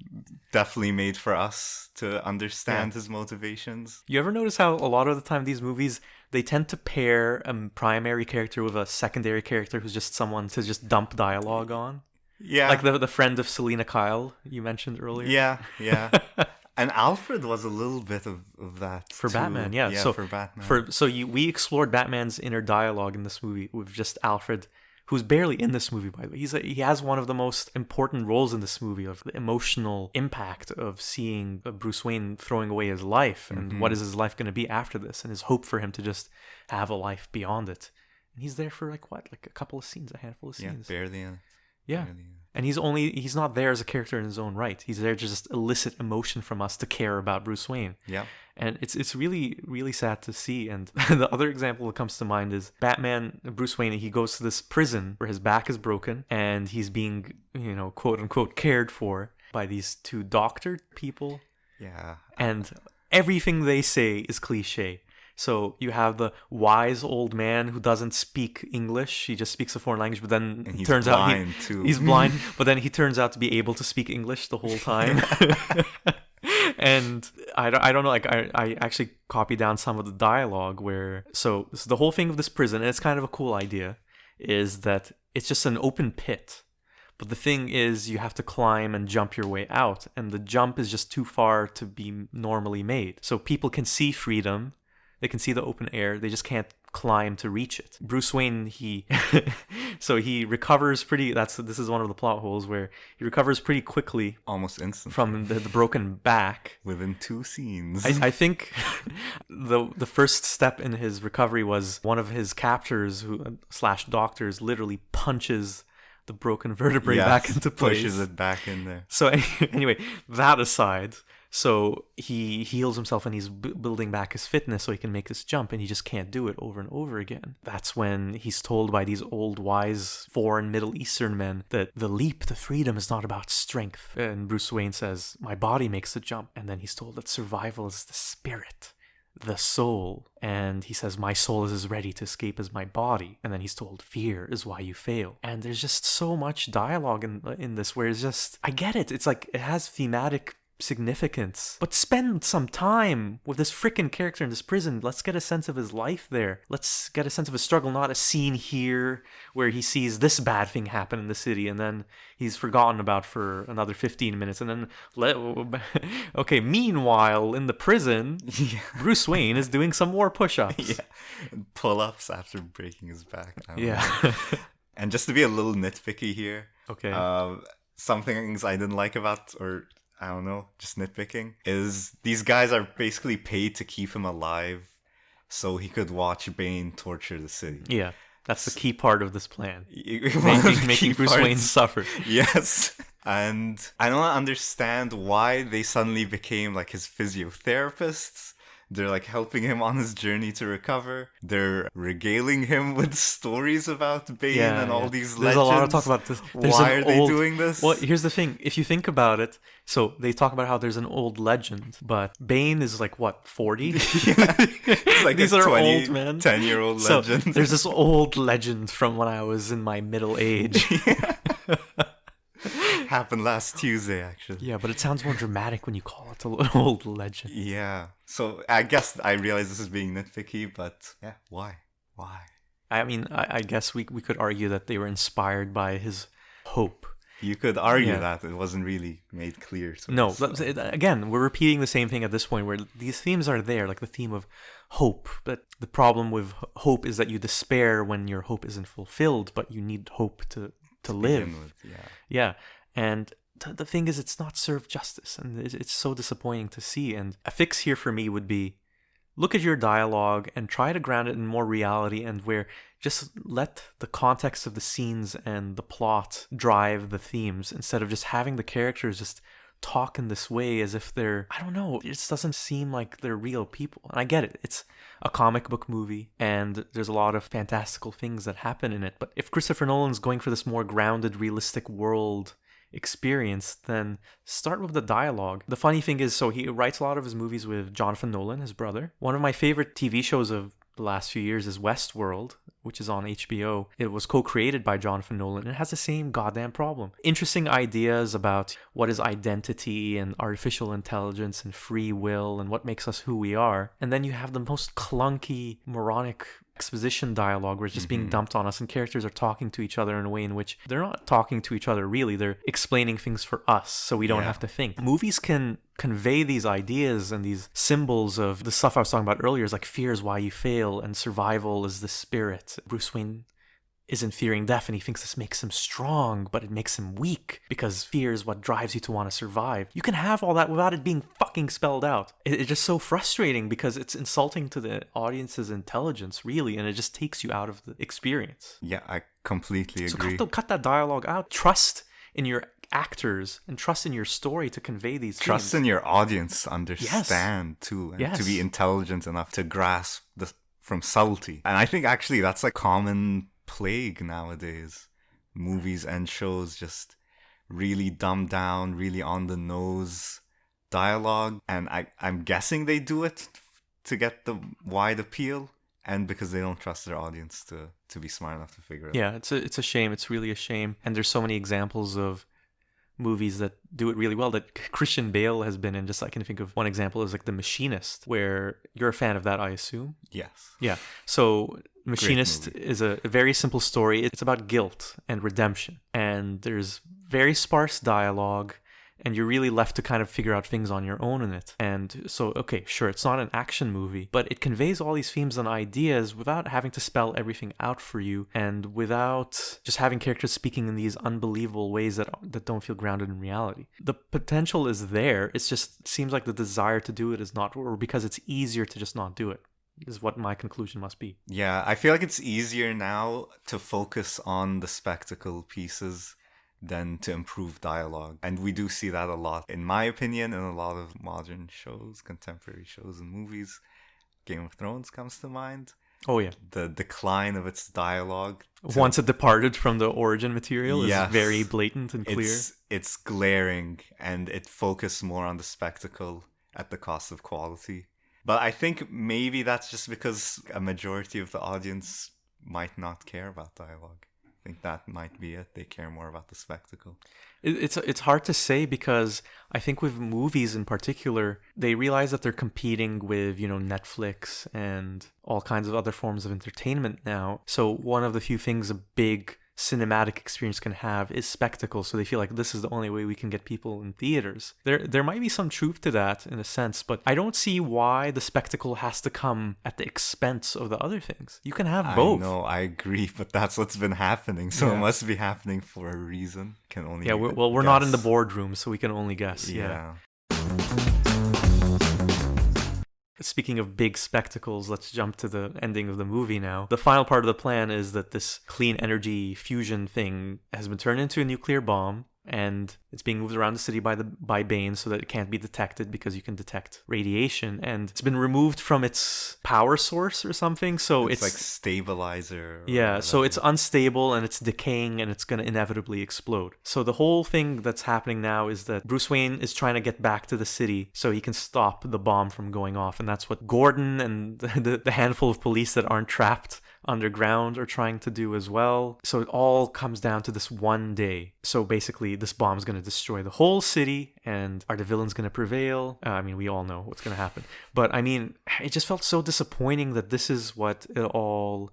Definitely made for us to understand his motivations. You ever notice how a lot of the time these movies, they tend to pair a primary character with a secondary character who's just someone to just dump dialogue on? Yeah. Like the friend of Selena Kyle you mentioned earlier. Yeah. And Alfred was a little bit of that for too. Batman. Yeah, so for Batman. We explored Batman's inner dialogue in this movie with just Alfred, who's barely in this movie, by the way. He has one of the most important roles in this movie, of the emotional impact of seeing Bruce Wayne throwing away his life and what is his life going to be after this, and his hope for him to just have a life beyond it. And he's there for a couple of scenes, a handful of scenes. Yeah, barely. Yeah. And he's not there as a character in his own right. He's there to just elicit emotion from us to care about Bruce Wayne. Yeah. And it's really, really sad to see. And the other example that comes to mind is Bruce Wayne, he goes to this prison where his back is broken and he's being, quote unquote, cared for by these two doctored people. Yeah. And everything they say is cliche. So you have the wise old man who doesn't speak English. He just speaks a foreign language, but then and turns out he's blind, but then he turns out to be able to speak English the whole time. And I don't know, I actually copied down some of the dialogue where, so the whole thing of this prison, and it's kind of a cool idea, is that it's just an open pit. But the thing is, you have to climb and jump your way out, and the jump is just too far to be normally made. So people can see freedom, they can see the open air, they just can't climb to reach it. Bruce Wayne, he recovers this is one of the plot holes where he recovers pretty quickly, almost instantly, from the broken back within 2 scenes. I think the first step in his recovery was one of his captors / doctors literally punches the broken vertebrae back into place, pushes it back in there. So anyway, that aside, so he heals himself and he's building back his fitness so he can make this jump, and he just can't do it over and over again. That's when he's told by these old wise foreign Middle Eastern men that the leap to freedom is not about strength. And Bruce Wayne says, my body makes the jump. And then he's told that survival is the spirit, the soul. And he says, my soul is as ready to escape as my body. And then he's told, fear is why you fail. And there's just so much dialogue in this where it's just, I get it. It's like it has thematic significance. But spend some time with this freaking character in this prison. Let's get a sense of his life there. Let's get a sense of his struggle, not a scene here where he sees this bad thing happen in the city and then he's forgotten about for another 15 minutes. And then, okay, meanwhile, in the prison, Bruce Wayne is doing some more push-ups. Yeah. Pull-ups after breaking his back. I don't Yeah. know. And just to be a little nitpicky here, Okay. some things I didn't like about, or I don't know, just nitpicking, is these guys are basically paid to keep him alive so he could watch Bane torture the city. Yeah, that's the key part of this plan. One of the Making key Bruce parts. Wayne suffer. Yes. And I don't understand why they suddenly became like his physiotherapists. They're like helping him on his journey to recover. They're regaling him with stories about Bane and all these legends. There's a lot of talk about this. Why are they doing this? Well, here's the thing. If you think about it, so they talk about how there's an old legend, but Bane is like, what, 40? It's like These a are 20, old men. 10-year-old So legend. there's this old legend from when I was in my middle age. Happened last Tuesday, actually. Yeah, but it sounds more dramatic when you call it an old legend. Yeah. So I guess I realize this is being nitpicky, but yeah, why? Why? I mean, I guess we could argue that they were inspired by his hope. You could argue Yeah. that it wasn't really made clear to No, us. again, we're repeating the same thing at this point where these themes are there, like the theme of hope. But the problem with hope is that you despair when your hope isn't fulfilled, but you need hope to live. Begin with, yeah. Yeah. And the thing is, it's not served justice. And it's so disappointing to see. And a fix here for me would be look at your dialogue and try to ground it in more reality and where just let the context of the scenes and the plot drive the themes instead of just having the characters just talk in this way as if they're, I don't know, it just doesn't seem like they're real people. And I get it. It's a comic book movie and there's a lot of fantastical things that happen in it. But if Christopher Nolan's going for this more grounded, realistic world experience, then start with the dialogue. The funny thing is, so he writes a lot of his movies with Jonathan Nolan, his brother. One of my favorite TV shows of the last few years is Westworld, which is on HBO. It was co-created by Jonathan Nolan and it has the same goddamn problem. Interesting ideas about what is identity and artificial intelligence and free will and what makes us who we are. And then you have the most clunky, moronic exposition dialogue where it's just being dumped on us and characters are talking to each other in a way in which they're not talking to each other really, they're explaining things for us so we don't have to think. Movies can convey these ideas and these symbols of the stuff I was talking about earlier, is like fear is why you fail and survival is the spirit. Bruce Wayne isn't fearing death and he thinks this makes him strong, but it makes him weak because fear is what drives you to want to survive. You can have all that without it being fucking spelled out. It's just so frustrating because it's insulting to the audience's intelligence, really, and it just takes you out of the experience. Yeah, I completely agree. So cut that dialogue out. Trust in your actors and trust in your story to convey these Trust themes. in your audience to understand too, and to be Yes. intelligent enough to grasp from subtlety. And I think actually that's a common plague nowadays. Movies and shows just really dumbed down, really on the nose dialogue, and I'm guessing they do it to get the wide appeal and because they don't trust their audience to be smart enough to figure it out. Yeah, it's a shame. It's really a shame. And there's so many examples of movies that do it really well that Christian Bale has been in. Just I can think of one example is like The Machinist, where you're a fan of that, I assume. Yes. Yeah. So Machinist movie. is a very simple story. It's about guilt and redemption. And there's very sparse dialogue. And you're really left to kind of figure out things on your own in it. And so, okay, sure, it's not an action movie, but it conveys all these themes and ideas without having to spell everything out for you and without just having characters speaking in these unbelievable ways that don't feel grounded in reality. The potential is there. It just seems like the desire to do it is not, or because it's easier to just not do it, is what my conclusion must be. Yeah, I feel like it's easier now to focus on the spectacle pieces than to improve dialogue. And we do see that a lot, in my opinion, in a lot of modern shows, contemporary shows and movies. Game of Thrones comes to mind. Oh, yeah. The decline of its dialogue. Once it departed from the origin material Yes. is very blatant and clear. It's glaring, and it focused more on the spectacle at the cost of quality. But I think maybe that's just because a majority of the audience might not care about dialogue. I think that might be it. They care more about the spectacle. It's hard to say because I think with movies in particular, they realize that they're competing with, Netflix and all kinds of other forms of entertainment now. So one of the few things a big cinematic experience can have is spectacle. So they feel like this is the only way we can get people in theaters. There might be some truth to that in a sense, but I don't see why the spectacle has to come at the expense of the other things. You can have both. I know, I agree, but that's what's been happening. So it must be happening for a reason. Can only we're not in the boardroom, so we can only guess. Yeah. Speaking of big spectacles, let's jump to the ending of the movie now. The final part of the plan is that this clean energy fusion thing has been turned into a nuclear bomb, and it's being moved around the city by Bane so that it can't be detected because you can detect radiation, and it's been removed from its power source or something, so it's like stabilizer. Yeah, so it's unstable and it's decaying and it's going to inevitably explode. So the whole thing that's happening now is that Bruce Wayne is trying to get back to the city so he can stop the bomb from going off, and that's what Gordon and the handful of police that aren't trapped underground are trying to do as well. So it all comes down to this one day. So basically this bomb is going to destroy the whole city, and are the villains going to prevail? We all know what's going to happen, but it just felt so disappointing that this is what it all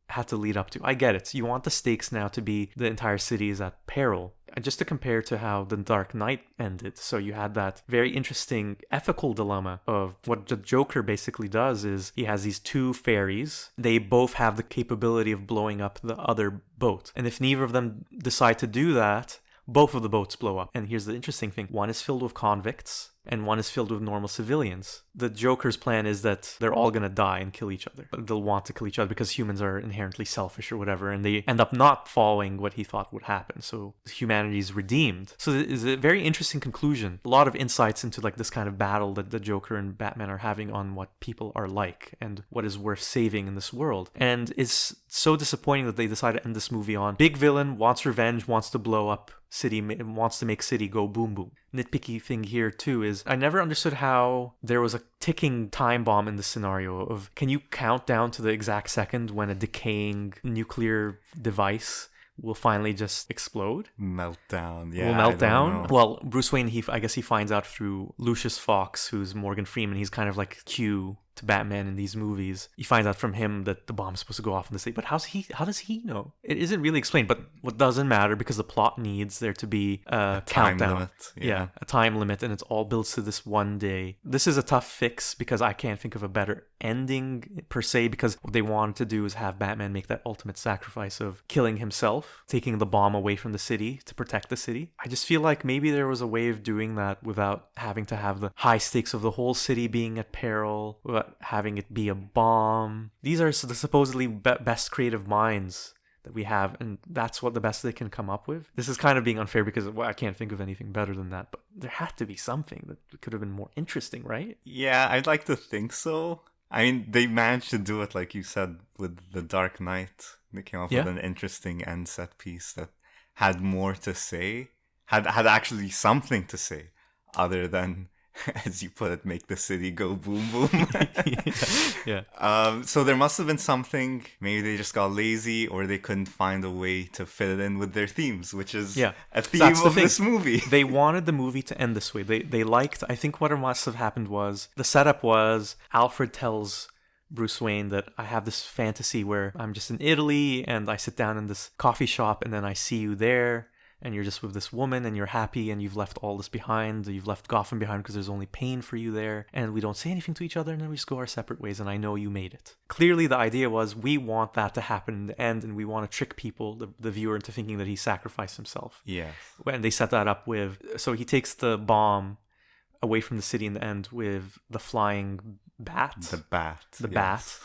had to lead up to. I get it. You want the stakes now to be the entire city is at peril. And just to compare to how The Dark Knight ended, so you had that very interesting ethical dilemma of what the Joker basically does is he has these two fairies. They both have the capability of blowing up the other boat. And if neither of them decide to do that, both of the boats blow up. And here's the interesting thing. One is filled with convicts and one is filled with normal civilians. The Joker's plan is that they're all going to die and kill each other. They'll want to kill each other because humans are inherently selfish or whatever, and they end up not following what he thought would happen. So humanity is redeemed. So it's a very interesting conclusion. A lot of insights into like this kind of battle that the Joker and Batman are having on what people are like and what is worth saving in this world. And it's so disappointing that they decided to end this movie on big villain, wants revenge, wants to blow up city, wants to make city go boom boom. Nitpicky thing here too is I never understood how there was a ticking time bomb in the scenario of, can you count down to the exact second when a decaying nuclear device will finally just explode? Meltdown. Yeah. Will melt down? Well, Bruce Wayne, I guess he finds out through Lucius Fox, who's Morgan Freeman. He's kind of like Q to Batman in these movies. He finds out from him that the bomb's supposed to go off in the city. But how does he know? It isn't really explained, but what doesn't matter because the plot needs there to be a countdown. Limit. Yeah, a time limit, and it's all built to this one day. This is a tough fix because I can't think of a better ending per se, because what they wanted to do is have Batman make that ultimate sacrifice of killing himself, taking the bomb away from the city to protect the city. I just feel like maybe there was a way of doing that without having to have the high stakes of the whole city being at peril, without having it be a bomb. These are the supposedly best creative minds that we have, and that's what the best they can come up with. This is kind of being unfair because I can't think of anything better than that, but there had to be something that could have been more interesting, right? Yeah, I'd like to think so. I mean, they managed to do it, like you said, with The Dark Knight. They came up with an interesting end set piece that had more to say, had actually something to say, other than, as you put it, make the city go boom boom. Yeah. So there must have been something. Maybe they just got lazy, or they couldn't find a way to fit it in with their themes, which is a theme of this movie. They wanted the movie to end this way. They liked, I think what must have happened was, the setup was Alfred tells Bruce Wayne that I have this fantasy where I'm just in Italy and I sit down in this coffee shop and then I see you there. And you're just with this woman and you're happy and you've left all this behind. You've left Gotham behind because there's only pain for you there. And we don't say anything to each other and then we just go our separate ways and I know you made it. Clearly the idea was we want that to happen in the end and we want to trick people, the viewer, into thinking that he sacrificed himself. Yeah. And they set that up with, so he takes the bomb away from the city in the end with the flying bat. The bat. Bat.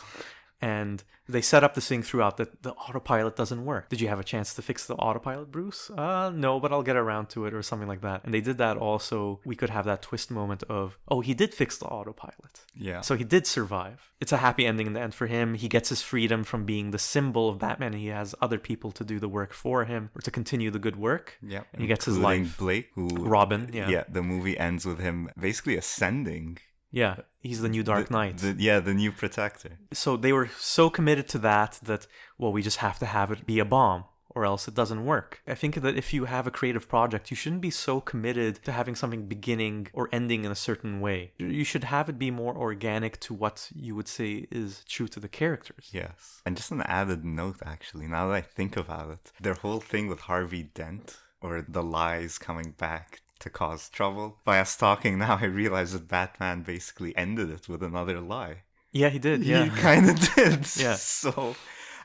And they set up this thing throughout that the autopilot doesn't work. Did you have a chance to fix the autopilot, Bruce? No, but I'll get around to it, or something like that. And they did that also. We could have that twist moment of, oh, he did fix the autopilot. Yeah. So he did survive. It's a happy ending in the end for him. He gets his freedom from being the symbol of Batman, and he has other people to do the work for him, or to continue the good work. Yeah. And he gets his life. Blake, Robin, yeah. Yeah, the movie ends with him basically ascending. Yeah, he's the new Dark Knight. The new protector. So they were so committed to that, well, we just have to have it be a bomb, or else it doesn't work. I think that if you have a creative project, you shouldn't be so committed to having something beginning or ending in a certain way. You should have it be more organic to what you would say is true to the characters. Yes. And just an added note, actually, now that I think about it, their whole thing with Harvey Dent, or the lies coming back to cause trouble. By us talking now, I realize that Batman basically ended it with another lie. Yeah, he did. Yeah. He kind of did. Yeah. So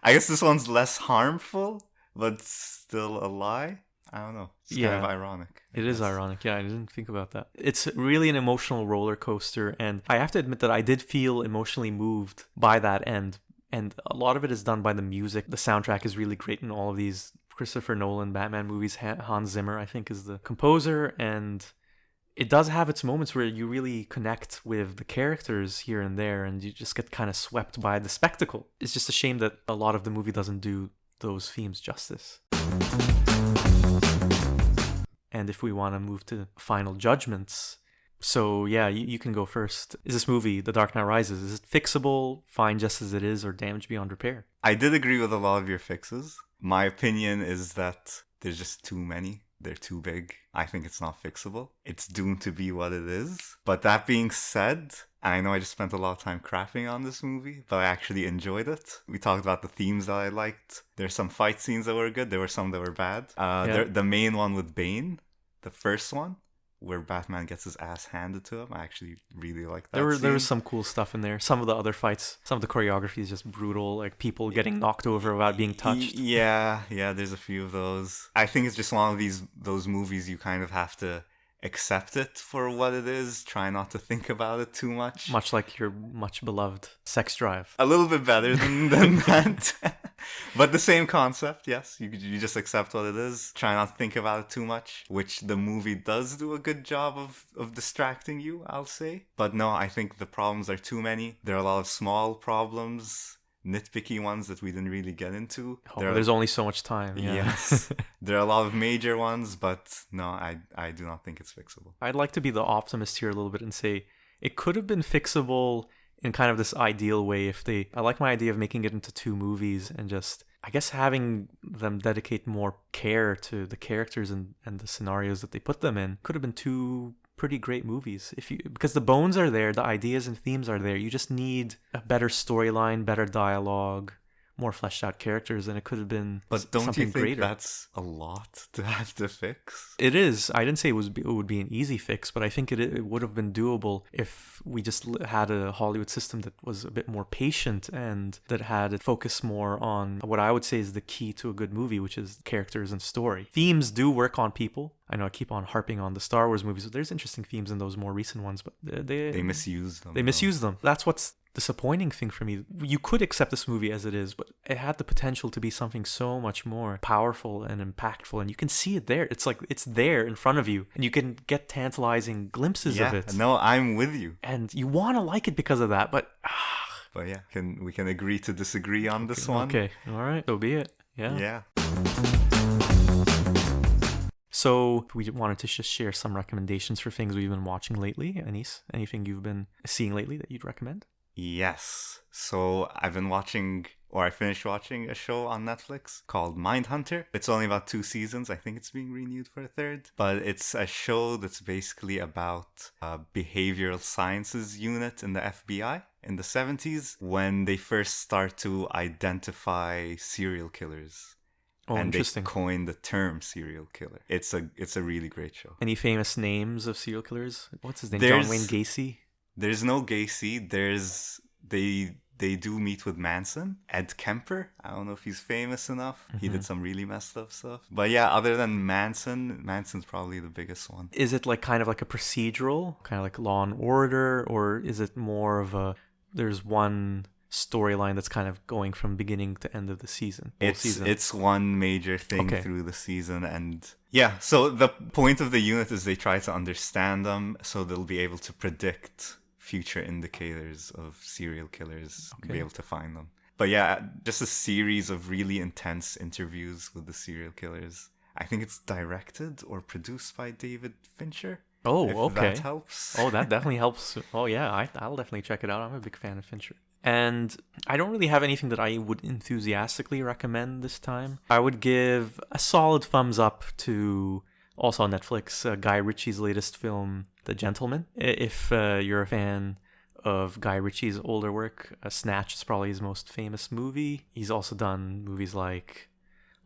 I guess this one's less harmful, but still a lie. I don't know. It's kind of ironic. It is ironic. Yeah, I didn't think about that. It's really an emotional roller coaster. And I have to admit that I did feel emotionally moved by that end. And a lot of it is done by the music. The soundtrack is really great in all of these Christopher Nolan Batman movies. Hans Zimmer, I think, is the composer. And it does have its moments where you really connect with the characters here and there, and you just get kind of swept by the spectacle. It's just a shame that a lot of the movie doesn't do those themes justice. And if we want to move to final judgments, so yeah, you can go first. Is this movie, The Dark Knight Rises, is it fixable, fine just as it is, or damaged beyond repair? I did agree with a lot of your fixes. My opinion is that there's just too many. They're too big. I think it's not fixable. It's doomed to be what it is. But that being said, I know I just spent a lot of time crapping on this movie, but I actually enjoyed it. We talked about the themes that I liked. There's some fight scenes that were good. There were some that were bad. The main one with Bane, the first one, where Batman gets his ass handed to him. I actually really like that. There was some cool stuff in there. Some of the other fights, some of the choreography is just brutal, like people getting knocked over without being touched. Yeah, there's a few of those. I think it's just one of those movies you kind of have to accept it for what it is. Try not to think about it too much. Much like your much beloved Sex Drive. A little bit better than that. But the same concept, yes. You just accept what it is. Try not to think about it too much, which the movie does do a good job of distracting you, I'll say. But no, I think the problems are too many. There are a lot of small problems, nitpicky ones that we didn't really get into. There's only so much time. Yeah. Yes. There are a lot of major ones, but no, I do not think it's fixable. I'd like to be the optimist here a little bit and say it could have been fixable in kind of this ideal way I like my idea of making it into 2 movies and just, I guess, having them dedicate more care to the characters and the scenarios that they put them in. Could have been 2 pretty great movies because the bones are there, the ideas and themes are there. You just need a better storyline, better dialogue, more fleshed out characters, and it could have been but don't something you think greater. That's a lot to have to fix? It is. I didn't say it would be an easy fix, but I think it would have been doable if we just had a Hollywood system that was a bit more patient and that had it focus more on what I would say is the key to a good movie, which is characters and story. Themes do work on people. I know I keep on harping on the Star Wars movies, but there's interesting themes in those more recent ones, but they misuse them. They misuse them. That's what's disappointing thing for me. You could accept this movie as it is, but it had the potential to be something so much more powerful and impactful, and you can see it there. It's like it's there in front of you, and you can get tantalizing glimpses of it. No, I'm with you. And you want to like it because of that, but yeah, we can agree to disagree on this one. Okay, all right, so be it. Yeah. So we wanted to just share some recommendations for things we've been watching lately. Anis, anything you've been seeing lately that you'd recommend? Yes. So I finished watching a show on Netflix called Mindhunter. It's only about 2 seasons. I think it's being renewed for a 3rd. But it's a show that's basically about a behavioral sciences unit in the FBI in the 70s when they first start to identify serial killers. Oh, and interesting. They coined the term serial killer. It's a really great show. Any famous names of serial killers? What's his name? John Wayne Gacy? There's no Gacy. They do meet with Manson. Ed Kemper. I don't know if he's famous enough. Mm-hmm. He did some really messed up stuff. But yeah, other than Manson's probably the biggest one. Is it kind of like a procedural, kind of like Law and Order, or is it more of there's one storyline that's kind of going from beginning to end of the season? It's one major thing through the season, and yeah, so the point of the unit is they try to understand them so they'll be able to predict future indicators of serial killers, be able to find them. But yeah, just a series of really intense interviews with the serial killers. I think it's directed or produced by David Fincher. Oh, if okay. that helps. Oh, that definitely helps. Oh, yeah, I'll definitely check it out. I'm a big fan of Fincher. And I don't really have anything that I would enthusiastically recommend this time. I would give a solid thumbs up to, also on Netflix, Guy Ritchie's latest film, The Gentleman. If you're a fan of Guy Ritchie's older work, Snatch is probably his most famous movie. He's also done movies like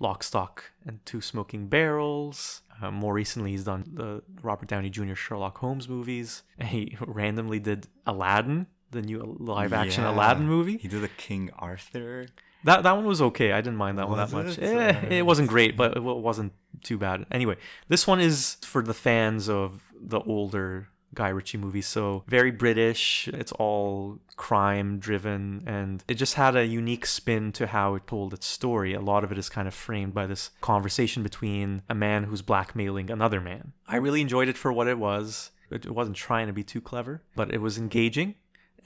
Lock, Stock, and Two Smoking Barrels. More recently, he's done the Robert Downey Jr. Sherlock Holmes movies. And he randomly did Aladdin, the new live-action Aladdin movie. He did a King Arthur. That one was okay. I didn't mind that one that much. It wasn't great, but it wasn't too bad. Anyway, this one is for the fans of the older Guy Ritchie movies. So very British. It's all crime driven, and it just had a unique spin to how it told its story. A lot of it is kind of framed by this conversation between a man who's blackmailing another man. I really enjoyed it for what it was. It wasn't trying to be too clever, but it was engaging.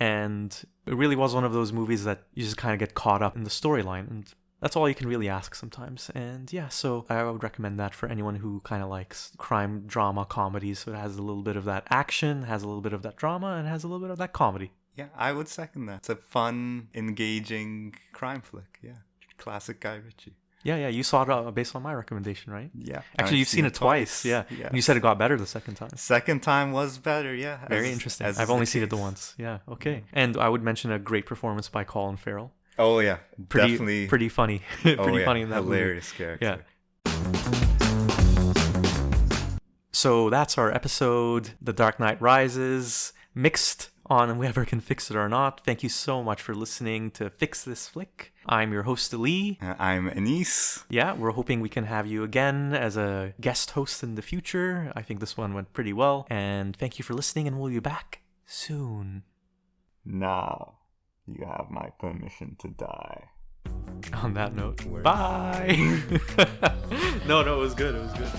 And it really was one of those movies that you just kind of get caught up in the storyline. And that's all you can really ask sometimes. And yeah, so I would recommend that for anyone who kind of likes crime, drama, comedies. So it has a little bit of that action, has a little bit of that drama, and has a little bit of that comedy. Yeah, I would second that. It's a fun, engaging crime flick. Yeah, classic Guy Ritchie. Yeah, you saw it based on my recommendation, right? Yeah. Actually, you've seen it twice. Yeah. And you said it got better the second time. Second time was better, yeah. Very interesting. I've only seen it the once. Yeah, okay. And I would mention a great performance by Colin Farrell. Oh, yeah. Definitely. Pretty funny. Funny in that hilarious movie. Character. Yeah. So that's our episode, The Dark Knight Rises, mixed on whoever can fix it or not. Thank you so much for listening to Fix This Flick. I'm your host, Ali. I'm Anis. Yeah, we're hoping we can have you again as a guest host in the future. I think this one went pretty well. And thank you for listening, and we'll be back soon. Now you have my permission to die. On that note, bye. No, it was good. It was good.